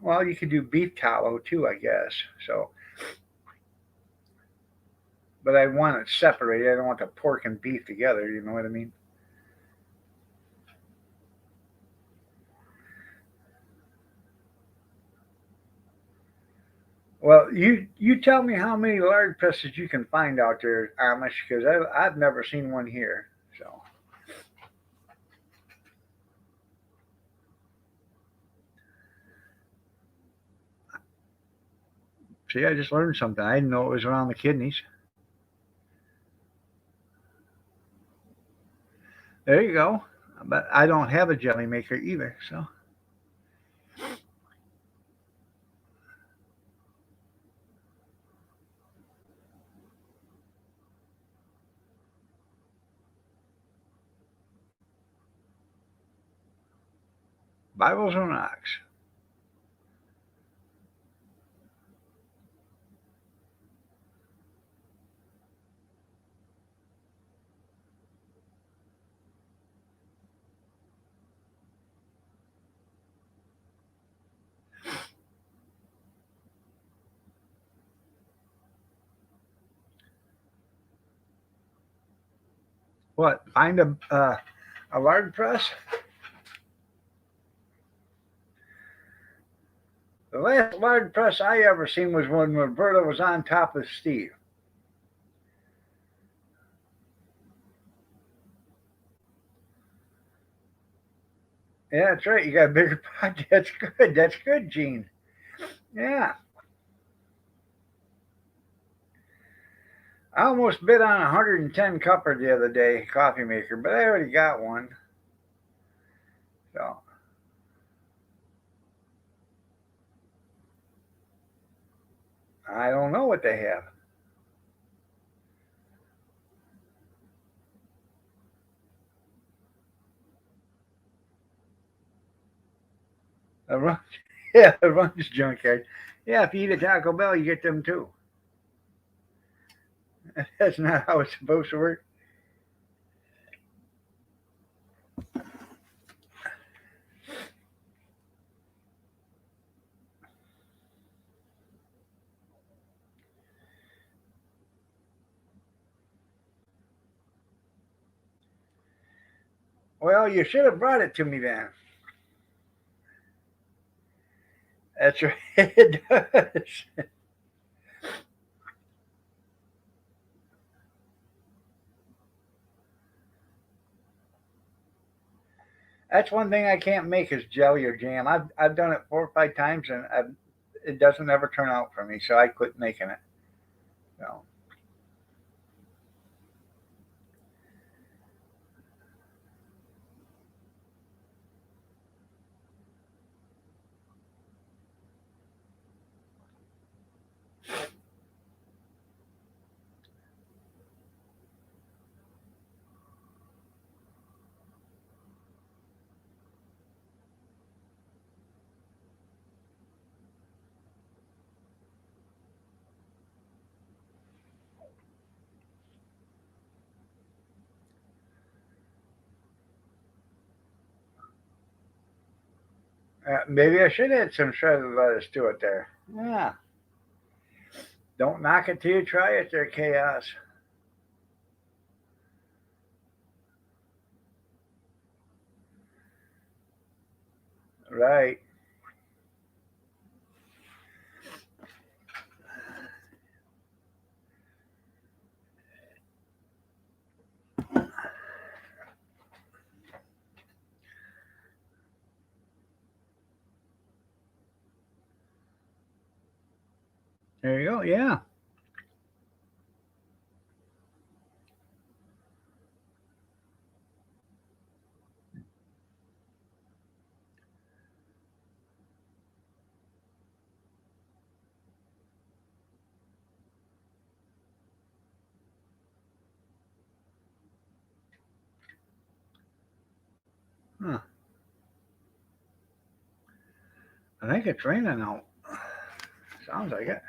well, you could do beef tallow too, I guess. So, but I want it separated. I don't want the pork and beef together. You know what I mean? Well, you tell me how many lard presses you can find out there, Amish, because I've never seen one here. So, see, I just learned something. I didn't know it was around the kidneys. There you go. But I don't have a jelly maker either. So, Bibles and rocks. What? Find a lard press? The last lard press I ever seen was when Roberta was on top of Steve. Yeah, that's right. You got a bigger pot. That's good. That's good, Gene. Yeah. I almost bid on a 110 cupper the other day, coffee maker, but I already got one. So I don't know what they have. The Runch, yeah, the Runch junkyard. Yeah, if you eat at Taco Bell, you get them too. That's not how it's supposed to work. Well, you should have brought it to me then. That's right. It does. That's one thing I can't make is jelly or jam. I've done it 4 or 5 times and it doesn't ever turn out for me, so I quit making it. So, maybe I should add some shredded lettuce to it there. Yeah. Don't knock it till you try it there, Chaos. Right. There you go. Yeah. Huh. I think it's raining out. Sounds like it.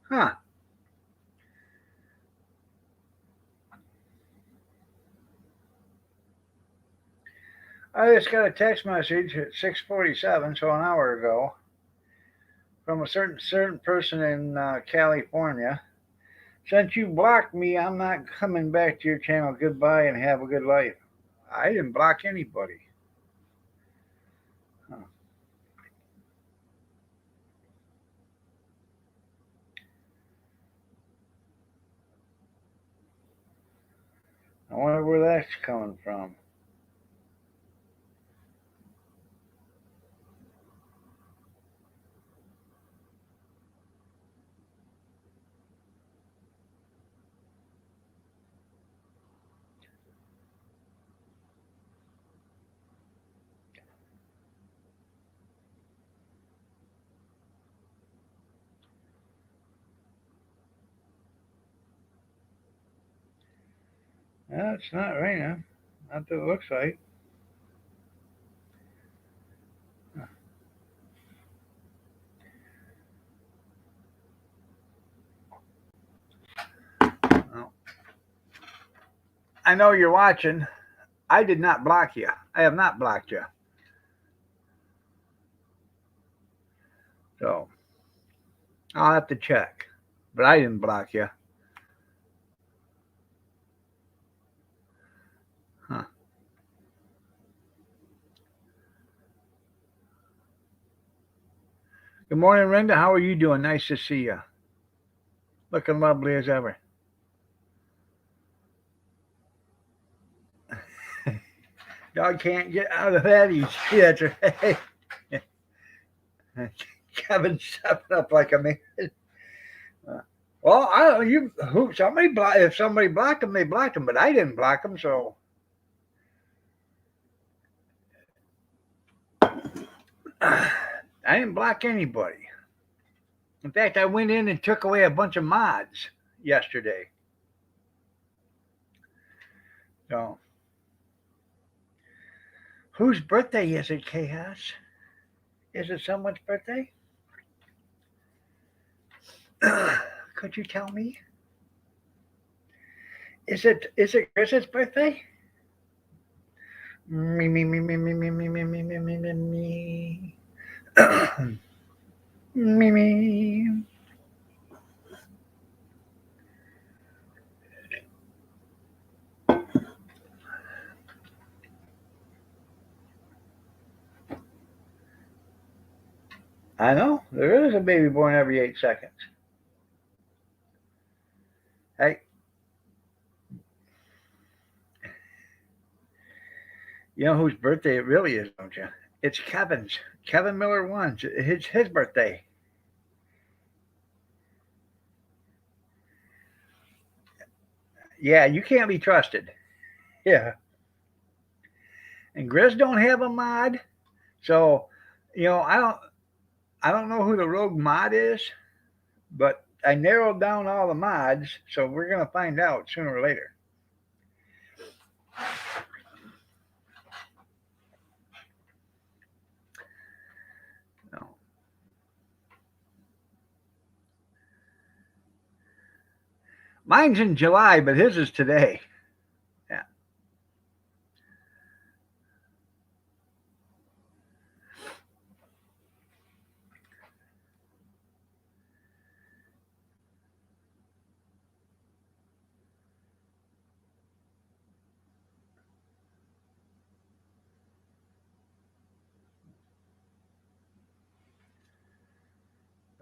Huh. I just got a text message at 6:47, so an hour ago, from a certain person in California. Since you blocked me, I'm not coming back to your channel. Goodbye and have a good life. I didn't block anybody. Huh. I wonder where that's coming from. No, it's not raining. Not that it looks like. Well, I know you're watching. I did not block you. I have not blocked you. So I'll have to check. But I didn't block you. Huh. Good morning, Linda. How are you doing? Nice to see you. Looking lovely as ever. Dog can't get out of that easy. That's right. Kevin's stepping up like a man. Well, I don't know. Somebody blocked. If somebody blocked him, they blocked him. But I didn't block him, so I didn't block anybody. In fact, I went in and took away a bunch of mods yesterday. So, whose birthday is it, Chaos? Is it someone's birthday? Could you tell me? Is it Chris's birthday? Me. Me. I know there is a baby born every 8 seconds. Hey, you know whose birthday it really is, don't you? It's Kevin's. Kevin Miller won. It's his birthday. Yeah, you can't be trusted. Yeah, and Grizz don't have a mod, so I don't know who the rogue mod is, but I narrowed down all the mods, so we're gonna find out sooner or later. No. Mine's in July, but his is today. Yeah.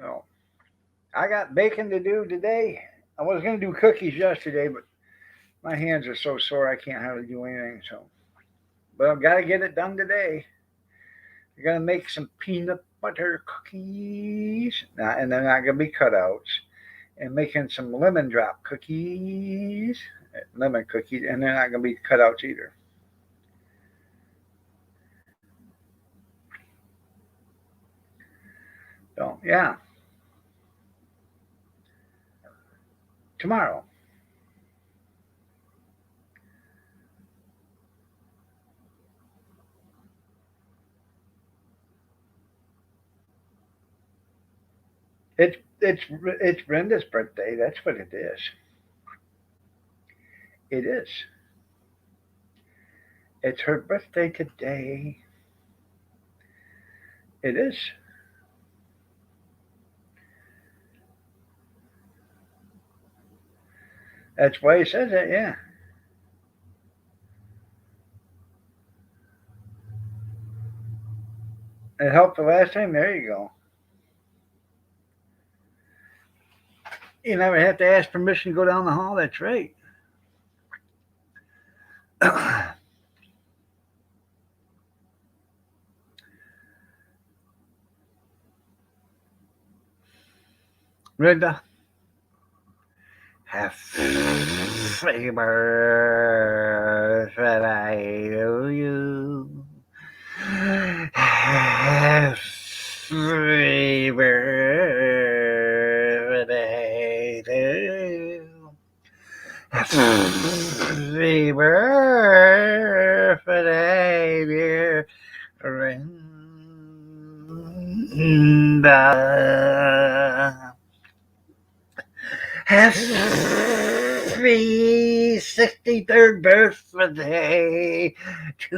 Oh. I got baking to do today. I was going to do cookies yesterday, but my hands are so sore I can't hardly do anything. So, but I've got to get it done today. I'm going to make some peanut butter cookies, and they're not going to be cutouts. And making some lemon drop cookies, lemon cookies, and they're not going to be cutouts either. So, yeah, tomorrow. It's Brenda's birthday. That's what it is. It is. It's her birthday today. It is. That's why he says it. Yeah. It helped the last time. There you go. You never have to ask permission to go down the hall. That's right. Brenda, happy birthday to you. Happy birthday to you. Happy birthday, dear Brenda. Happy 63rd birthday to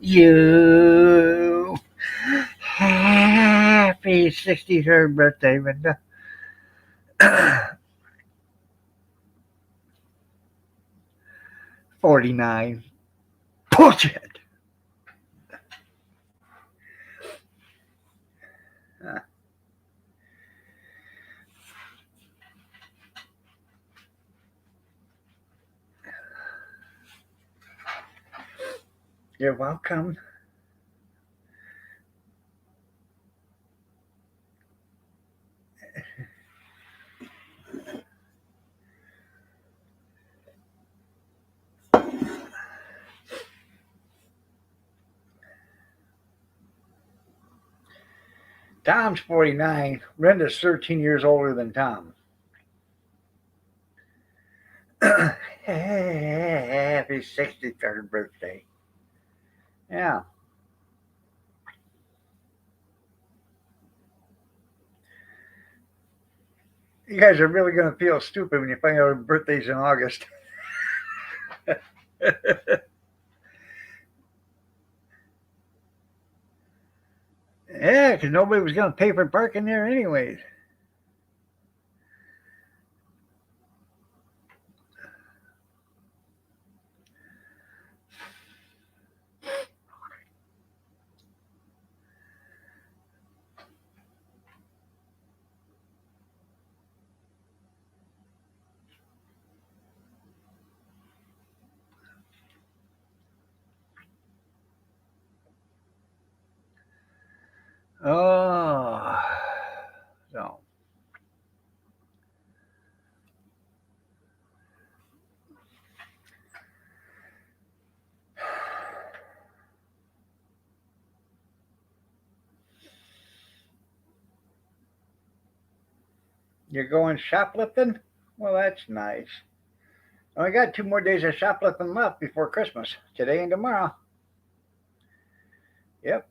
you. Happy 63rd birthday, Brenda. 49. Push it. You're welcome. Tom's 49. Brenda's 13 years older than Tom. Happy 63rd birthday. Yeah. You guys are really going to feel stupid when you find out her birthday's in August. Yeah, because nobody was going to pay for parking there anyways. Oh, so you're going shoplifting? Well, that's nice. I got 2 more days of shoplifting left before Christmas. Today and tomorrow. Yep.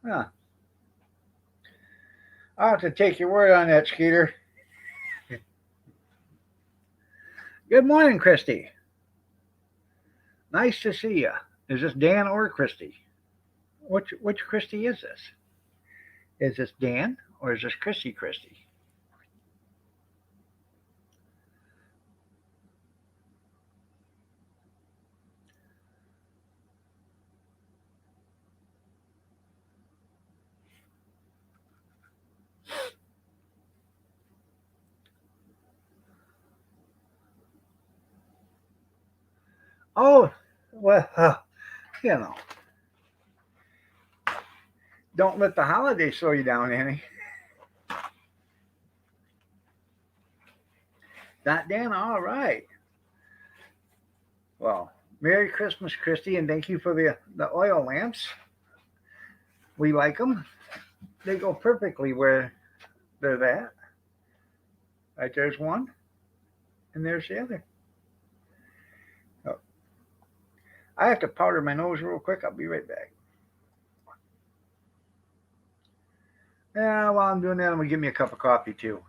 Huh. I'll have to take your word on that, Skeeter. Good morning, Christy. Nice to see you. Is this Dan or Christy? Which Christy is this? Is this Dan or is this Christy Christy? Oh, well, you know, don't let the holidays slow you down, Annie. Not Dan. All right. Well, Merry Christmas, Christy, and thank you for the oil lamps. We like them. They go perfectly where they're at. Right, there's one, and there's the other. Oh, I have to powder my nose real quick. I'll be right back. Yeah, while I'm doing that, I'm gonna give me a cup of coffee too.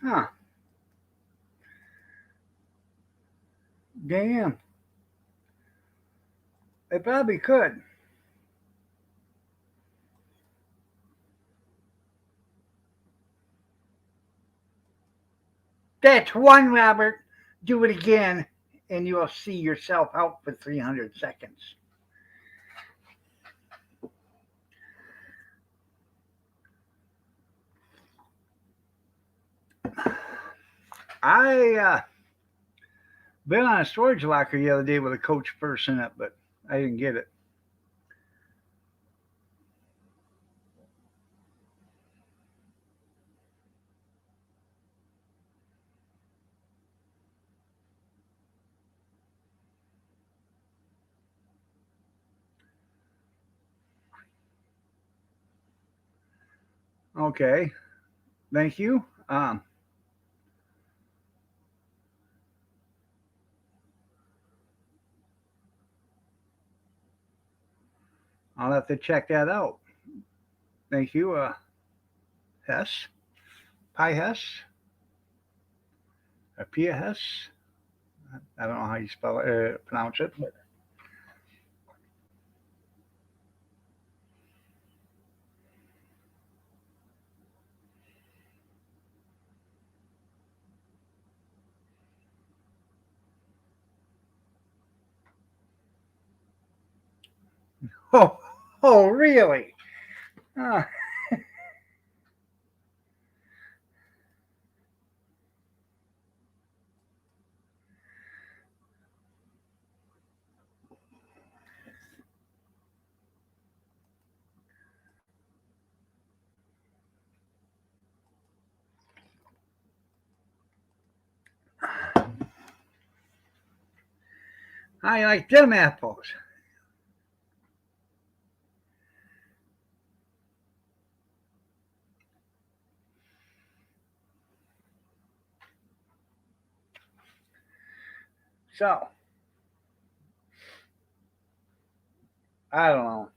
Huh. Damn. They probably could. That's one, Robert. Do it again, and you'll see yourself out for 300 seconds. I been on a storage locker the other day with a coach purse in it, but I didn't get it. Okay, thank you. I'll have to check that out. Thank you, Hess, Pi Hess, or Pia Hess. I don't know how you spell it, pronounce it, but oh, oh, really? Uh, I like them apples. So I don't know.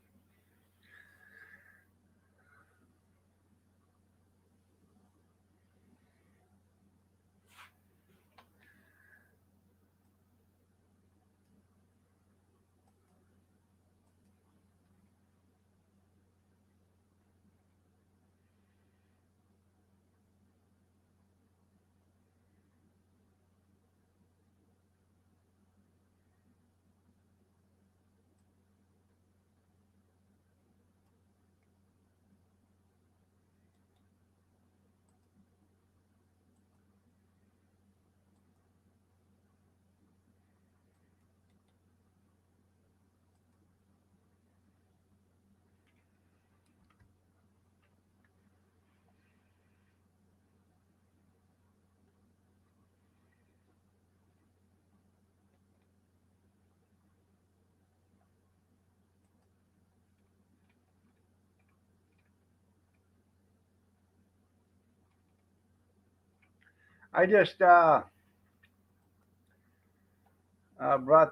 I just brought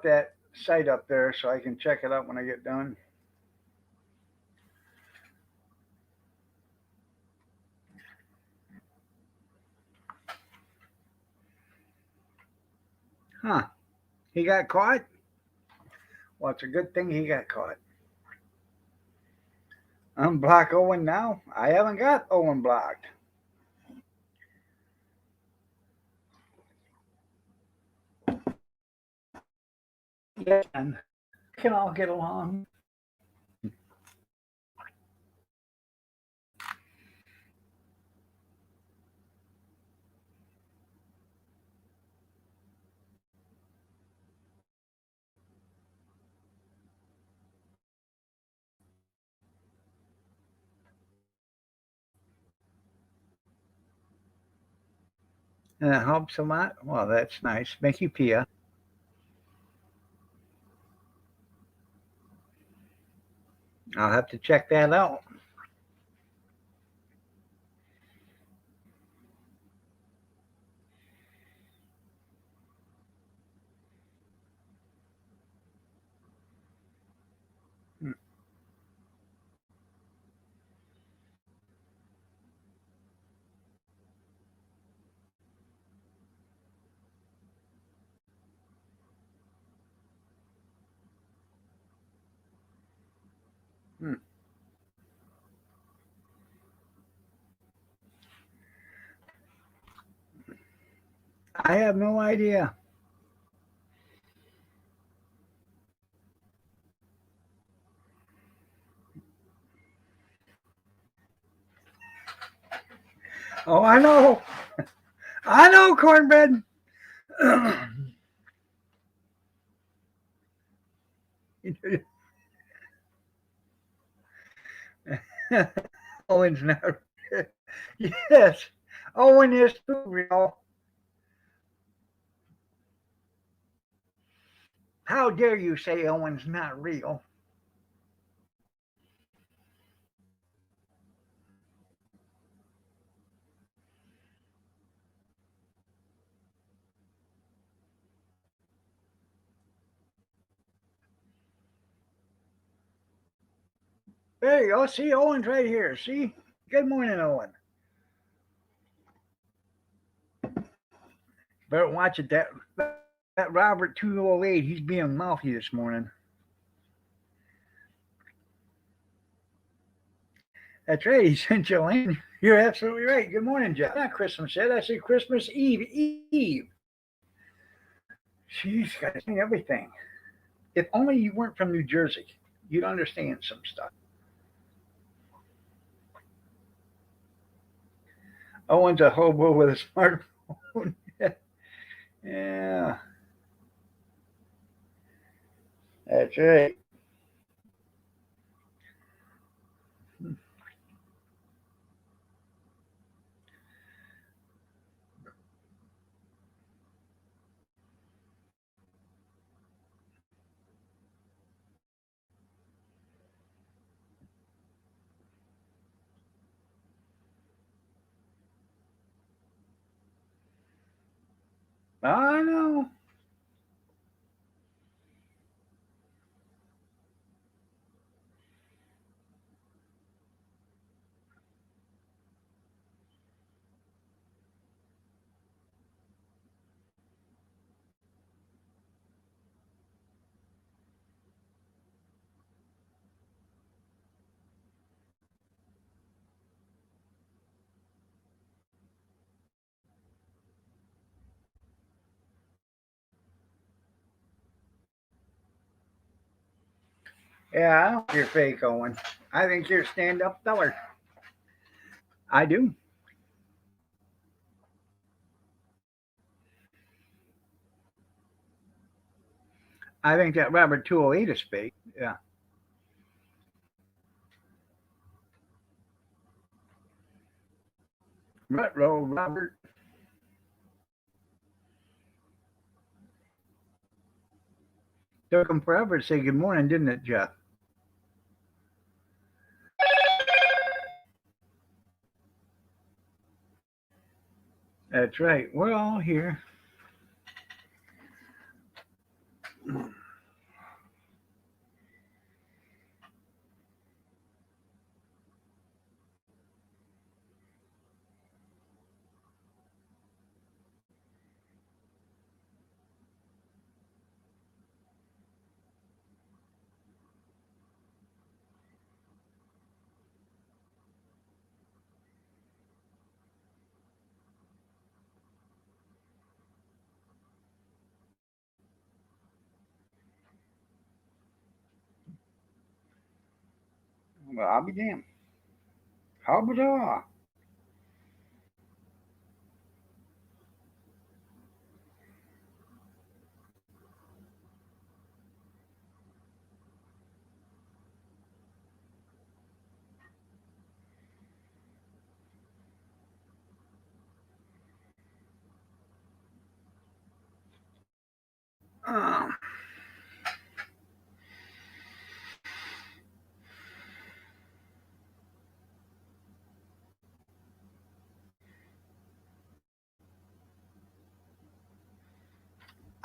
that site up there so I can check it out when I get done. Huh? He got caught. Well, it's a good thing he got caught. Unblock Owen now. I haven't got Owen blocked. Yeah, and we can all get along. And it helps a lot. Well, that's nice. Thank you, Pia. I'll have to check that out. I have no idea. Oh, I know. I know, cornbread. Owen's not. Yes. Owen is too real. How dare you say Owen's not real? There you go. See, Owen's right here. See? Good morning, Owen. Better watch it. That Robert 208, he's being mouthy this morning. That's right. He sent you a lane. You're absolutely right. Good morning, Jeff. Not Christmas yet. I say Christmas Eve. Eve. She's got everything. If only you weren't from New Jersey, you'd understand some stuff. Owen's a hobo with a smartphone. Yeah, that's right. I know. Yeah, I don't think you're fake, Owen. I think you're a stand-up feller. I do. I think that Robert 208 is fake. Yeah. Robert. Took him forever to say good morning, didn't it, Jeff? That's right. We're all here. Well, I'll be damned. How bizarre. Um,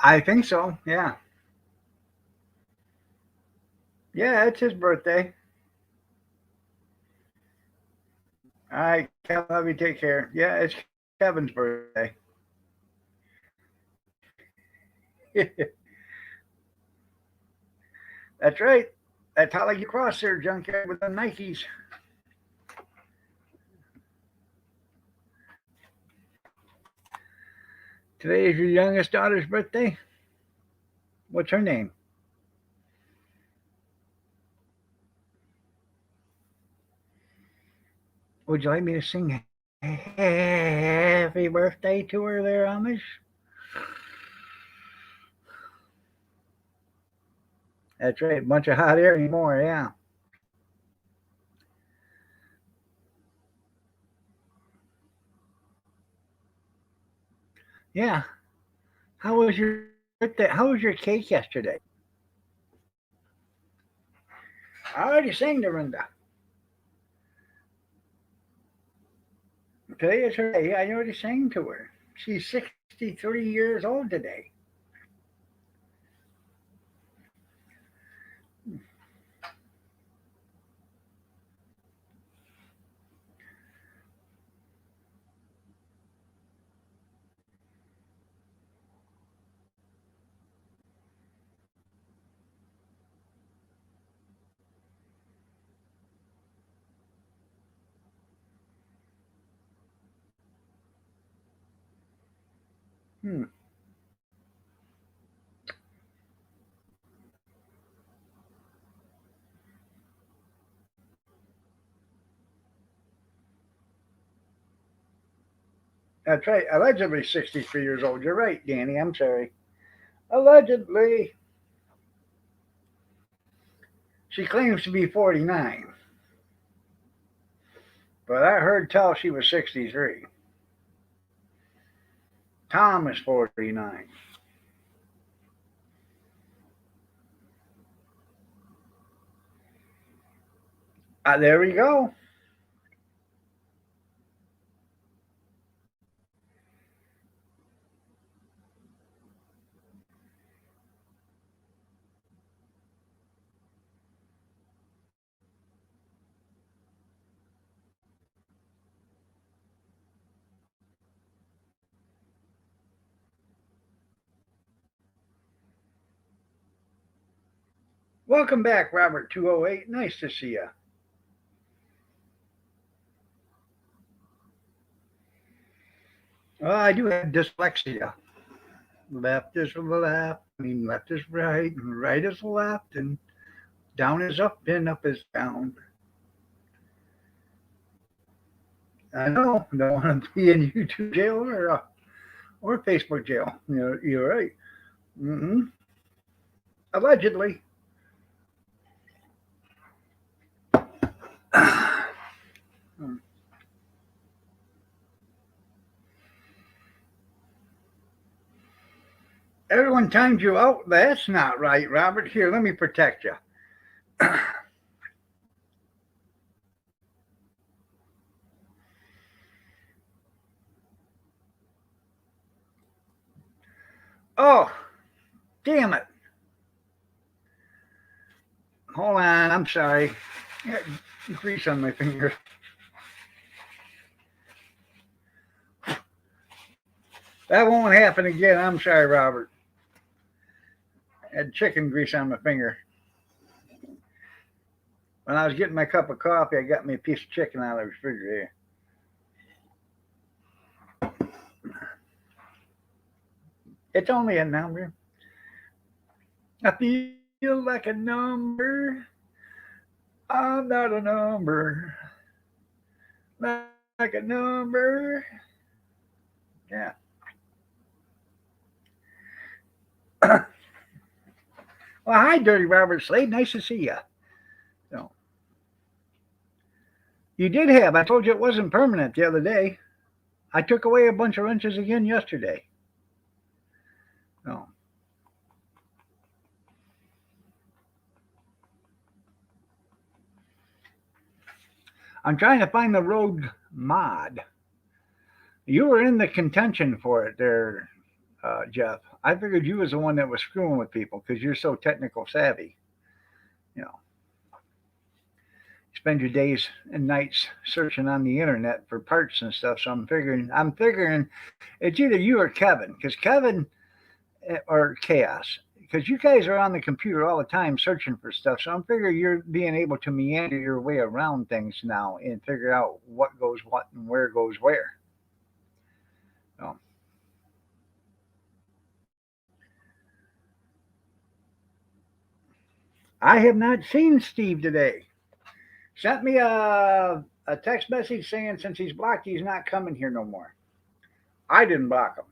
I think so. Yeah. Yeah, it's his birthday. All right, Kevin, love you. Take care. Yeah, it's Kevin's birthday. That's right. That's how you cross there, junkyard with the Nikes. Today is your youngest daughter's birthday? What's her name? Would you like me to sing happy birthday to her there, Amish? That's right, bunch of hot air anymore, yeah. Yeah. How was your birthday? How was your cake yesterday? I already sang to Linda. Today is her day. I already sang to her. She's 63 years old today. Hmm. That's right. Allegedly 63 years old. You're right, Danny. I'm sorry. Allegedly. She claims to be 49, but I heard tell she was 63. Tom is 49. There we go. Welcome back, Robert 208. Nice to see you. Well, I do have dyslexia. Left is left, left is right, and right is left, and down is up, and up is down. I know. Don't want to be in YouTube jail or Facebook jail. You're right. Mm-hmm. Allegedly. Everyone times you out. That's not right, Robert. Here, let me protect you. Oh, damn it. Hold on. I'm sorry. Got grease on my finger. That won't happen again. I'm sorry, Robert. I had chicken grease on my finger. When I was getting my cup of coffee, I got me a piece of chicken out of the refrigerator. It's only a number. I feel like a number. I'm not a number. Like a number. Yeah. Well, hi, Dirty Robert Slade. Nice to see you. So, you did have. I told you it wasn't permanent the other day. I took away a bunch of wrenches again yesterday. So, I'm trying to find the Rogue mod. You were in the contention for it there, Jeff. I figured you was the one that was screwing with people because you're so technical savvy. You know, spend your days and nights searching on the internet for parts and stuff. So I'm figuring it's either you or Kevin, because Kevin or Chaos, because you guys are on the computer all the time searching for stuff. So I'm figuring you're being able to meander your way around things now and figure out what goes what and where goes where. So, I have not seen Steve today. Sent me a text message saying since he's blocked, he's not coming here no more. I didn't block him.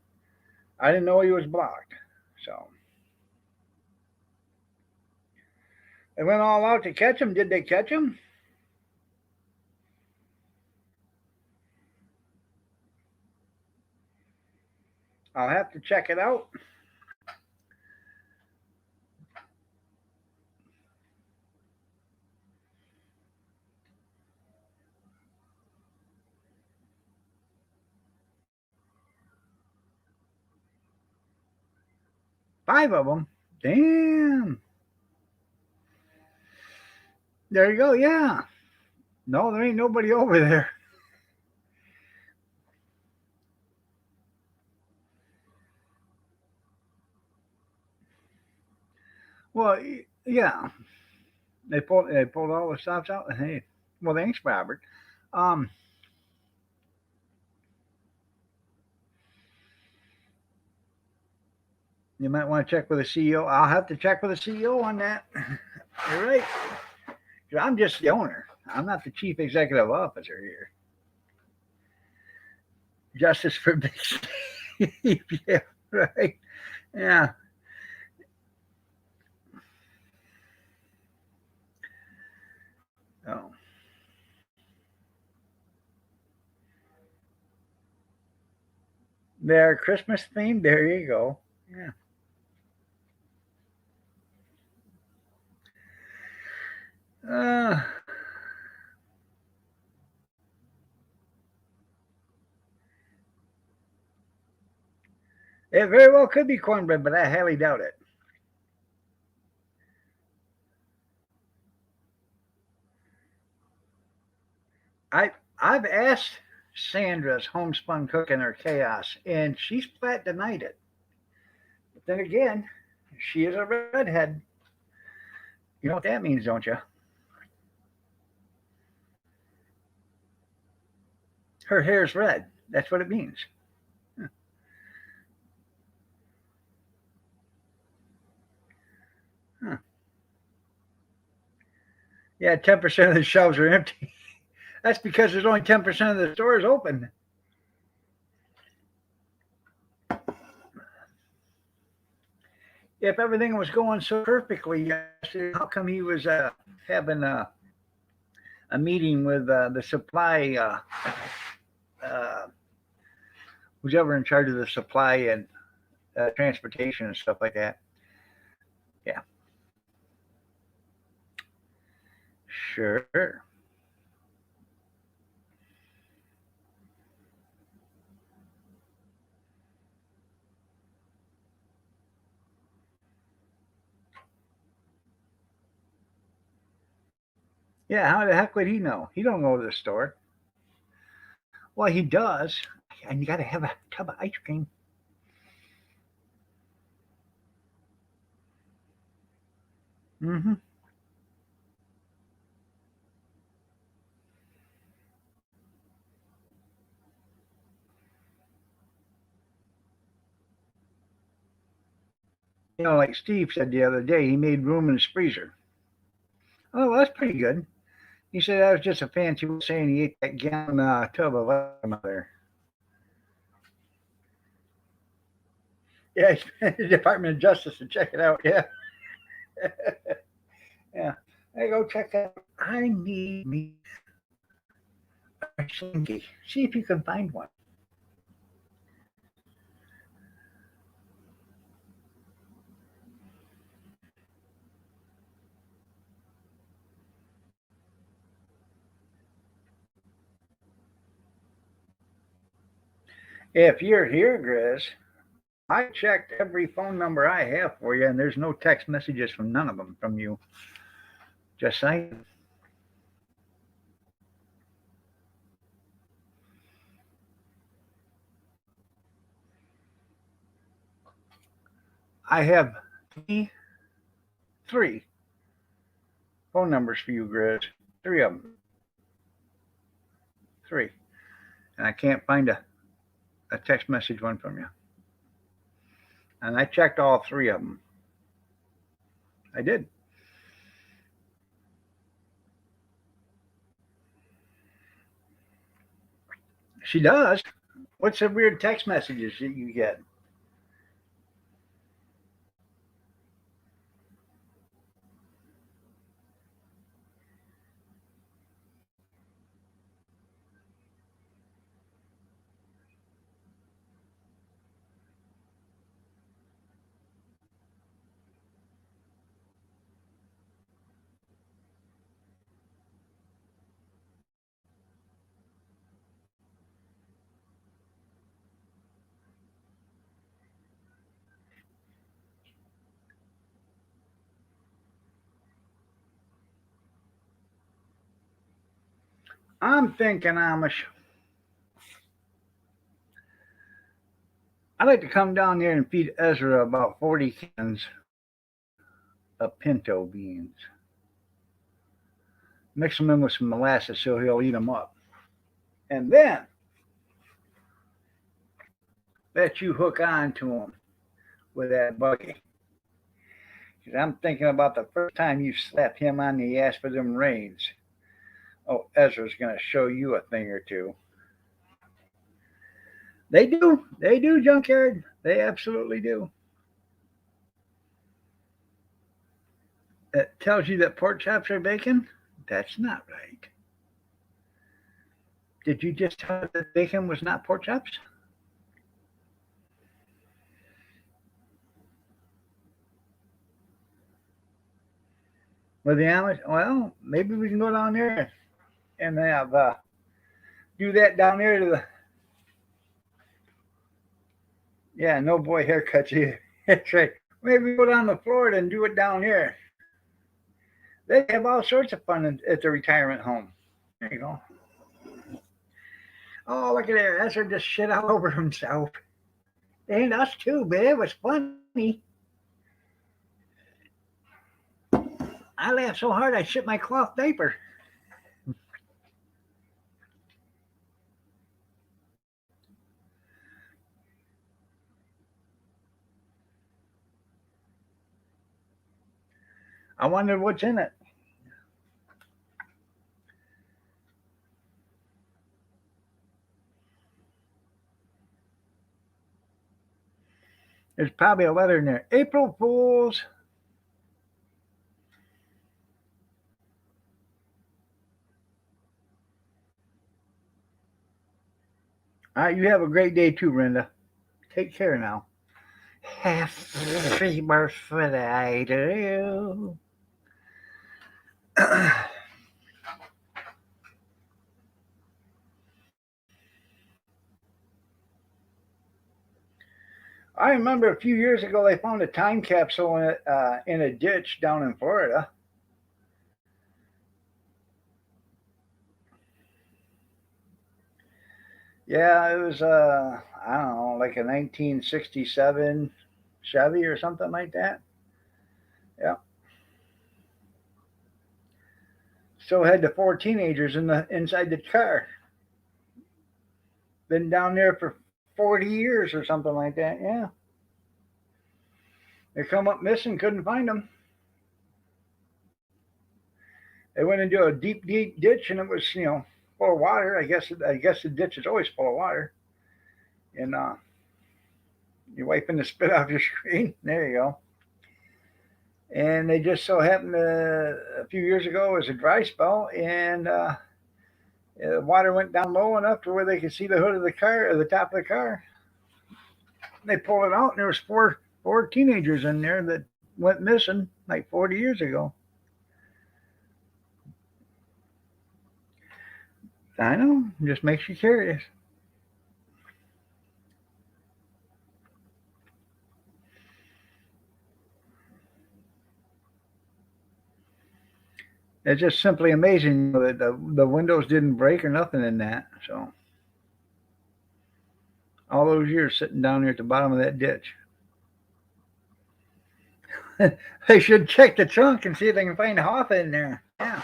I didn't know he was blocked. So they went all out to catch him. Did they catch him? I'll have to check it out. Five of them. Damn. There you go. Yeah. No, there ain't nobody over there. Well, yeah. They pulled all the stops out. Hey, well, thanks, Robert. Um, you might want to check with the CEO. I'll have to check with the CEO on that. You're right. 'Cause I'm just the owner. I'm not the chief executive officer here. Justice for Big Steve. Yeah, right. Yeah. Oh. They're Christmas themed. There you go. Yeah. Uh, it very well could be cornbread, but I highly doubt it. I I've asked Sandra's homespun cooking or chaos, and she's flat denied it. But then again, she is a redhead. You know what that means, don't you? Her hair's red. That's what it means. Huh. Huh. Yeah, 10% of the shelves are empty. That's because there's only 10% of the stores open. If everything was going so perfectly yesterday, how come he was having a meeting with the supply, uh, who's ever in charge of the supply and transportation and stuff like that? Yeah, sure. Yeah, how the heck would he know? He don't go to the store. Well, he does, and you got to have a tub of ice cream. Mm-hmm. Like Steve said the other day, he made room in his freezer. Oh, well, that's pretty good. He said that was just a fancy way of saying he ate that gallon tub of ice cream out there. Yeah, he's been in the Department of Justice to check it out. Yeah, yeah. Hey, go check that. I need me a slinky. See if you can find one. If you're here, Grizz, I checked every phone number I have for you, and there's no text messages from none of them from you. Just saying. I have three phone numbers for you, Grizz. Three of them. Three. And I can't find a text message one from you. And I checked all three of them. I did. She does. What's the weird text messages that you get? I'm thinking Amish. I'd like to come down there and feed Ezra about 40 cans of pinto beans. Mix them in with some molasses so he'll eat them up. And then let you hook on to him with that bucket. Because I'm thinking about the first time you slapped him on the ass for them reins. Oh, Ezra's going to show you a thing or two. They do. They do, Junkyard. They absolutely do. It tells you that pork chops are bacon? That's not right. Did you just tell us that bacon was not pork chops? With the Amish? Well, maybe we can go down there and have do that down there to the. Yeah, no boy haircuts either. That's right. Maybe go down to Florida and do it down here. They have all sorts of fun at the retirement home. There you go. Oh, look at there. Ezra just shit all over himself. And us too, but it was funny. I laughed so hard I shit my cloth diaper. I wondered what's in it. There's probably a letter in there. April Fools. All right, you have a great day too, Brenda. Take care now. Happy birthday to you. I remember a few years ago they found a time capsule in a ditch down in Florida. Yeah, it was I don't know, like a 1967 Chevy or something like that. Yeah. Still had the four teenagers in the inside the car. Been down there for 40 years or something like that. Yeah. They come up missing, couldn't find them. They went into a deep, deep ditch, and it was full of water. I guess the ditch is always full of water. And you're wiping the spit off your screen. There you go. And they just so happened a few years ago it was a dry spell, and the water went down low enough to where they could see the hood of the car, or the top of the car. They pulled it out, and there was four teenagers in there that went missing like 40 years ago. I know, just makes you curious. It's just simply amazing that the windows didn't break or nothing in that. So all those years sitting down there at the bottom of that ditch. They should check the trunk and see if they can find Hoffa in there. Yeah.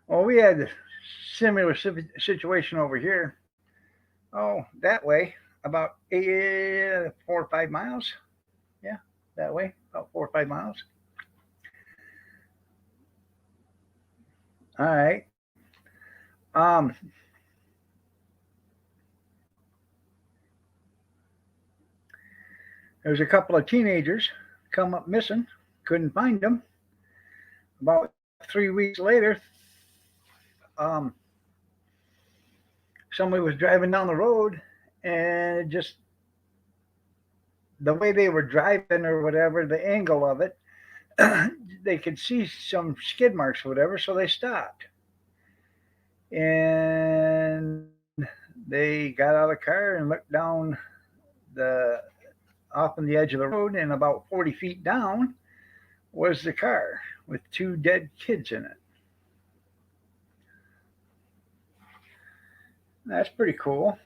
Well, we had similar situation over here. Oh, that way, about 4 or 5 miles. Yeah, that way, about 4 or 5 miles. All right. Um, there's a couple of teenagers come up missing. Couldn't find them. About 3 weeks later, um, somebody was driving down the road, and just the way they were driving or whatever, the angle of it, they could see some skid marks or whatever, so they stopped. And they got out of the car and looked down the off on the edge of the road, and about 40 feet down was the car with two dead kids in it. That's pretty cool.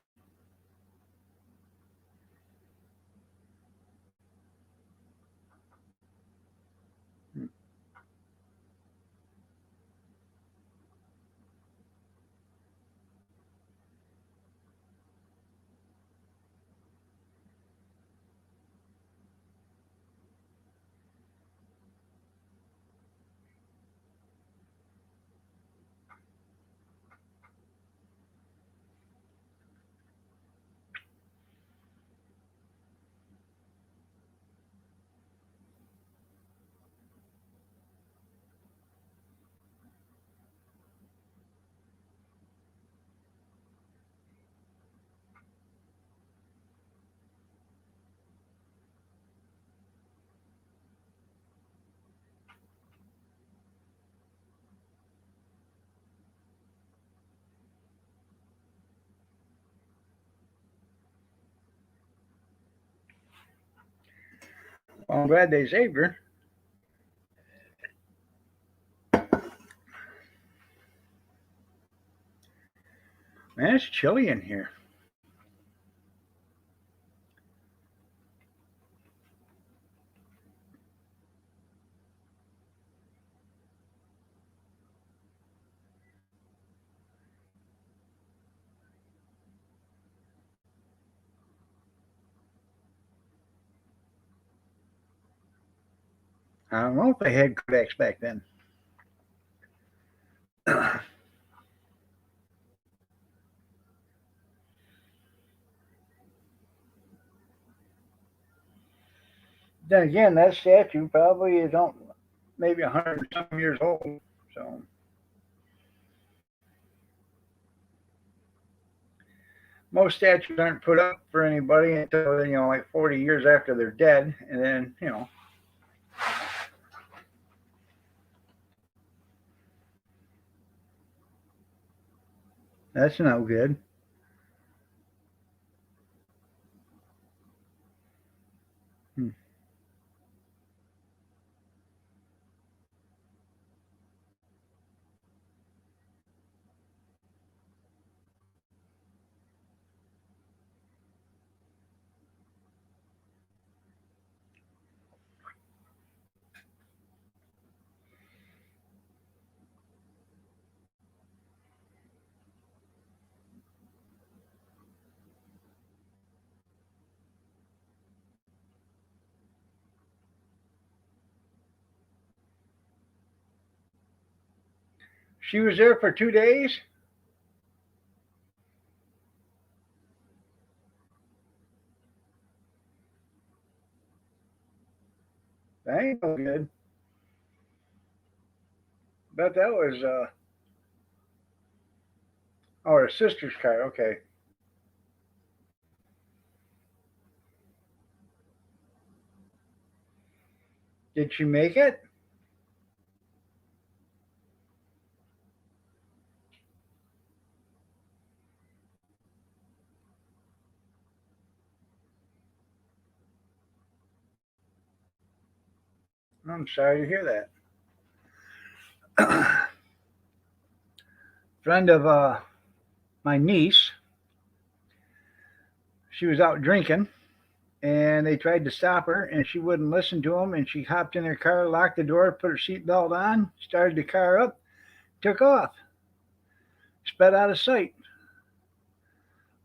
Well, I'm glad they saved her. Man, it's chilly in here. I don't know if they had Kodaks back then. Then again, that statue probably is not maybe 100 some years old. So most statues aren't put up for anybody until like 40 years after they're dead, and then that's no good. Hmm. She was there for 2 days. That ain't no good. Bet that was oh, her sister's car. Okay. Did she make it? I'm sorry to hear that. Friend of my niece, she was out drinking, and they tried to stop her, and she wouldn't listen to them, and she hopped in her car, locked the door, put her seatbelt on, started the car up, took off. sped out of sight.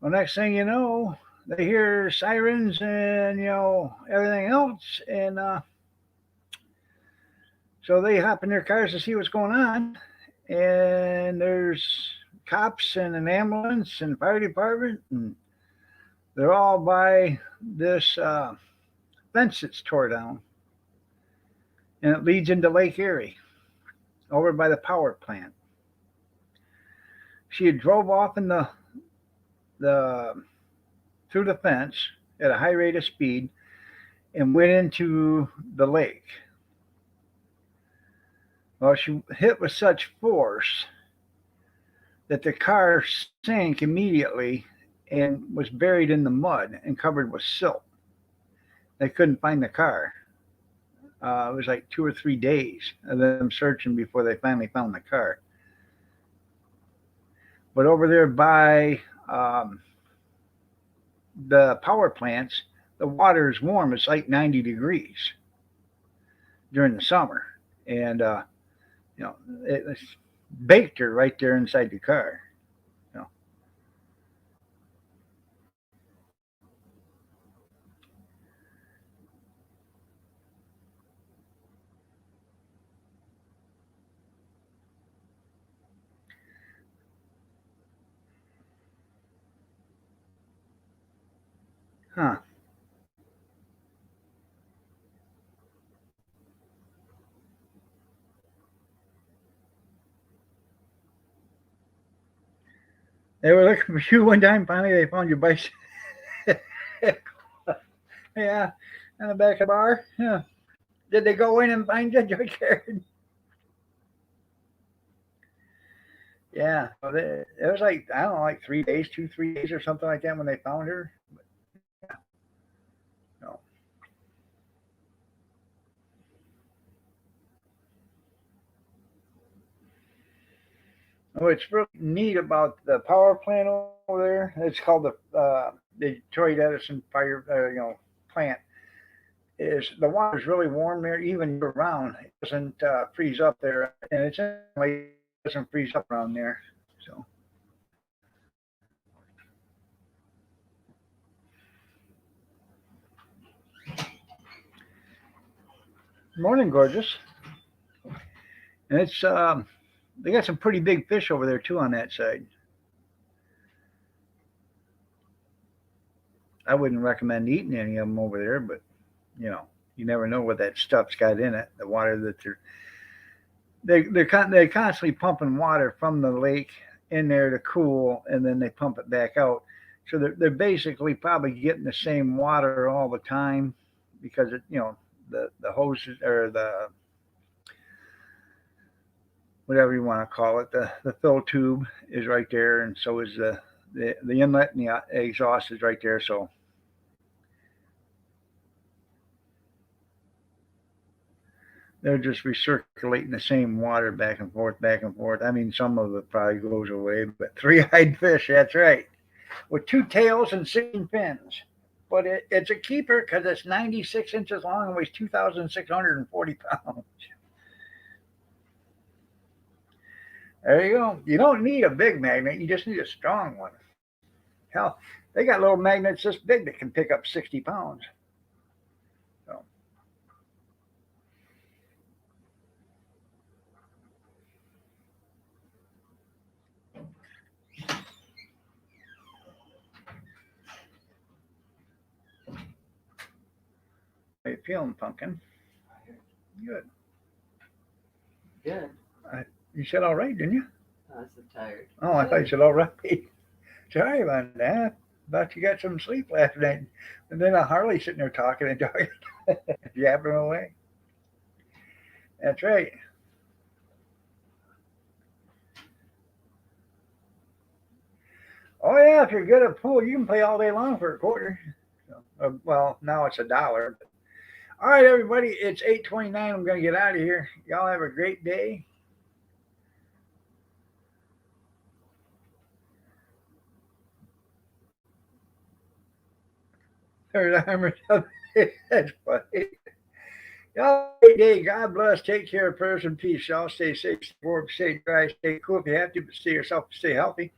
Well, next thing you know, they hear sirens and everything else, and so they hop in their cars to see what's going on. And there's cops and an ambulance and fire department, and they're all by this fence that's tore down, and it leads into Lake Erie, over by the power plant. She had drove off in the through the fence at a high rate of speed and went into the lake. Well, she hit with such force that the car sank immediately and was buried in the mud and covered with silt. They couldn't find the car. It was like 2 or 3 days of them searching before they finally found the car. But over there by the power plants, the water is warm. It's like 90 degrees during the summer. And, it baked her right there inside the car. You know. Huh. They were looking for you one time. Finally, they found your bicycle. Yeah, in the back of the bar. Yeah. Did they go in and find you, junkyard? Yeah. Well, it was like, I don't know, like 3 days, 2, 3 days or something like that when they found her. No. What's really neat about the power plant over there, it's called the Detroit Edison Fire, plant, is the water's really warm there, even year round. It doesn't freeze up there, and it doesn't freeze up around there. So, morning, gorgeous. And it's they got some pretty big fish over there too on that side. I wouldn't recommend eating any of them over there, but you know, you never know what that stuff's got in it. The water that they're constantly pumping water from the lake in there to cool, and then they pump it back out. So they're basically probably getting the same water all the time because the hoses or the whatever you want to call it, the fill tube is right there, and so is the inlet and the exhaust is right there. So they're just recirculating the same water back and forth, back and forth. I mean, some of it probably goes away, but three-eyed fish, that's right, with 2 tails and 16 fins. But it's a keeper because it's 96 inches long and weighs 2,640 pounds. There you go. You don't need a big magnet, you just need a strong one. Hell, they got little magnets this big that can pick up 60 pounds. So, how you feeling, Pumpkin? Good. Good. You said all right, didn't you? I was so tired. Oh, I thought you said all right. Sorry about that. Thought you got some sleep last night. And then a Harley sitting there talking and talking, yapping away. That's right. Oh yeah, if you're good at pool, you can play all day long for a quarter. So, well, now it's $1. All right, everybody, it's 8:29. I'm gonna get out of here. Y'all have a great day. There's armor. That's funny. Y'all have a great day. God bless. Take care. Prayers and peace. Y'all stay safe, stay warm, stay dry, stay cool if you have to, but stay yourself, stay healthy.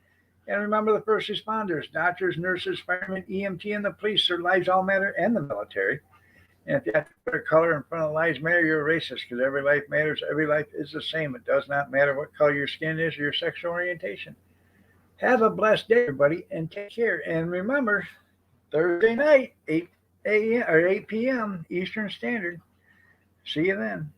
And remember the first responders, doctors, nurses, firemen, EMT, and the police. Their lives all matter, and the military. And if you have to put a color in front of lives matter, you're a racist because every life matters. Every life is the same. It does not matter what color your skin is or your sexual orientation. Have a blessed day, everybody, and take care. And remember, Thursday night, 8 a.m. or 8 p.m. Eastern Standard. See you then.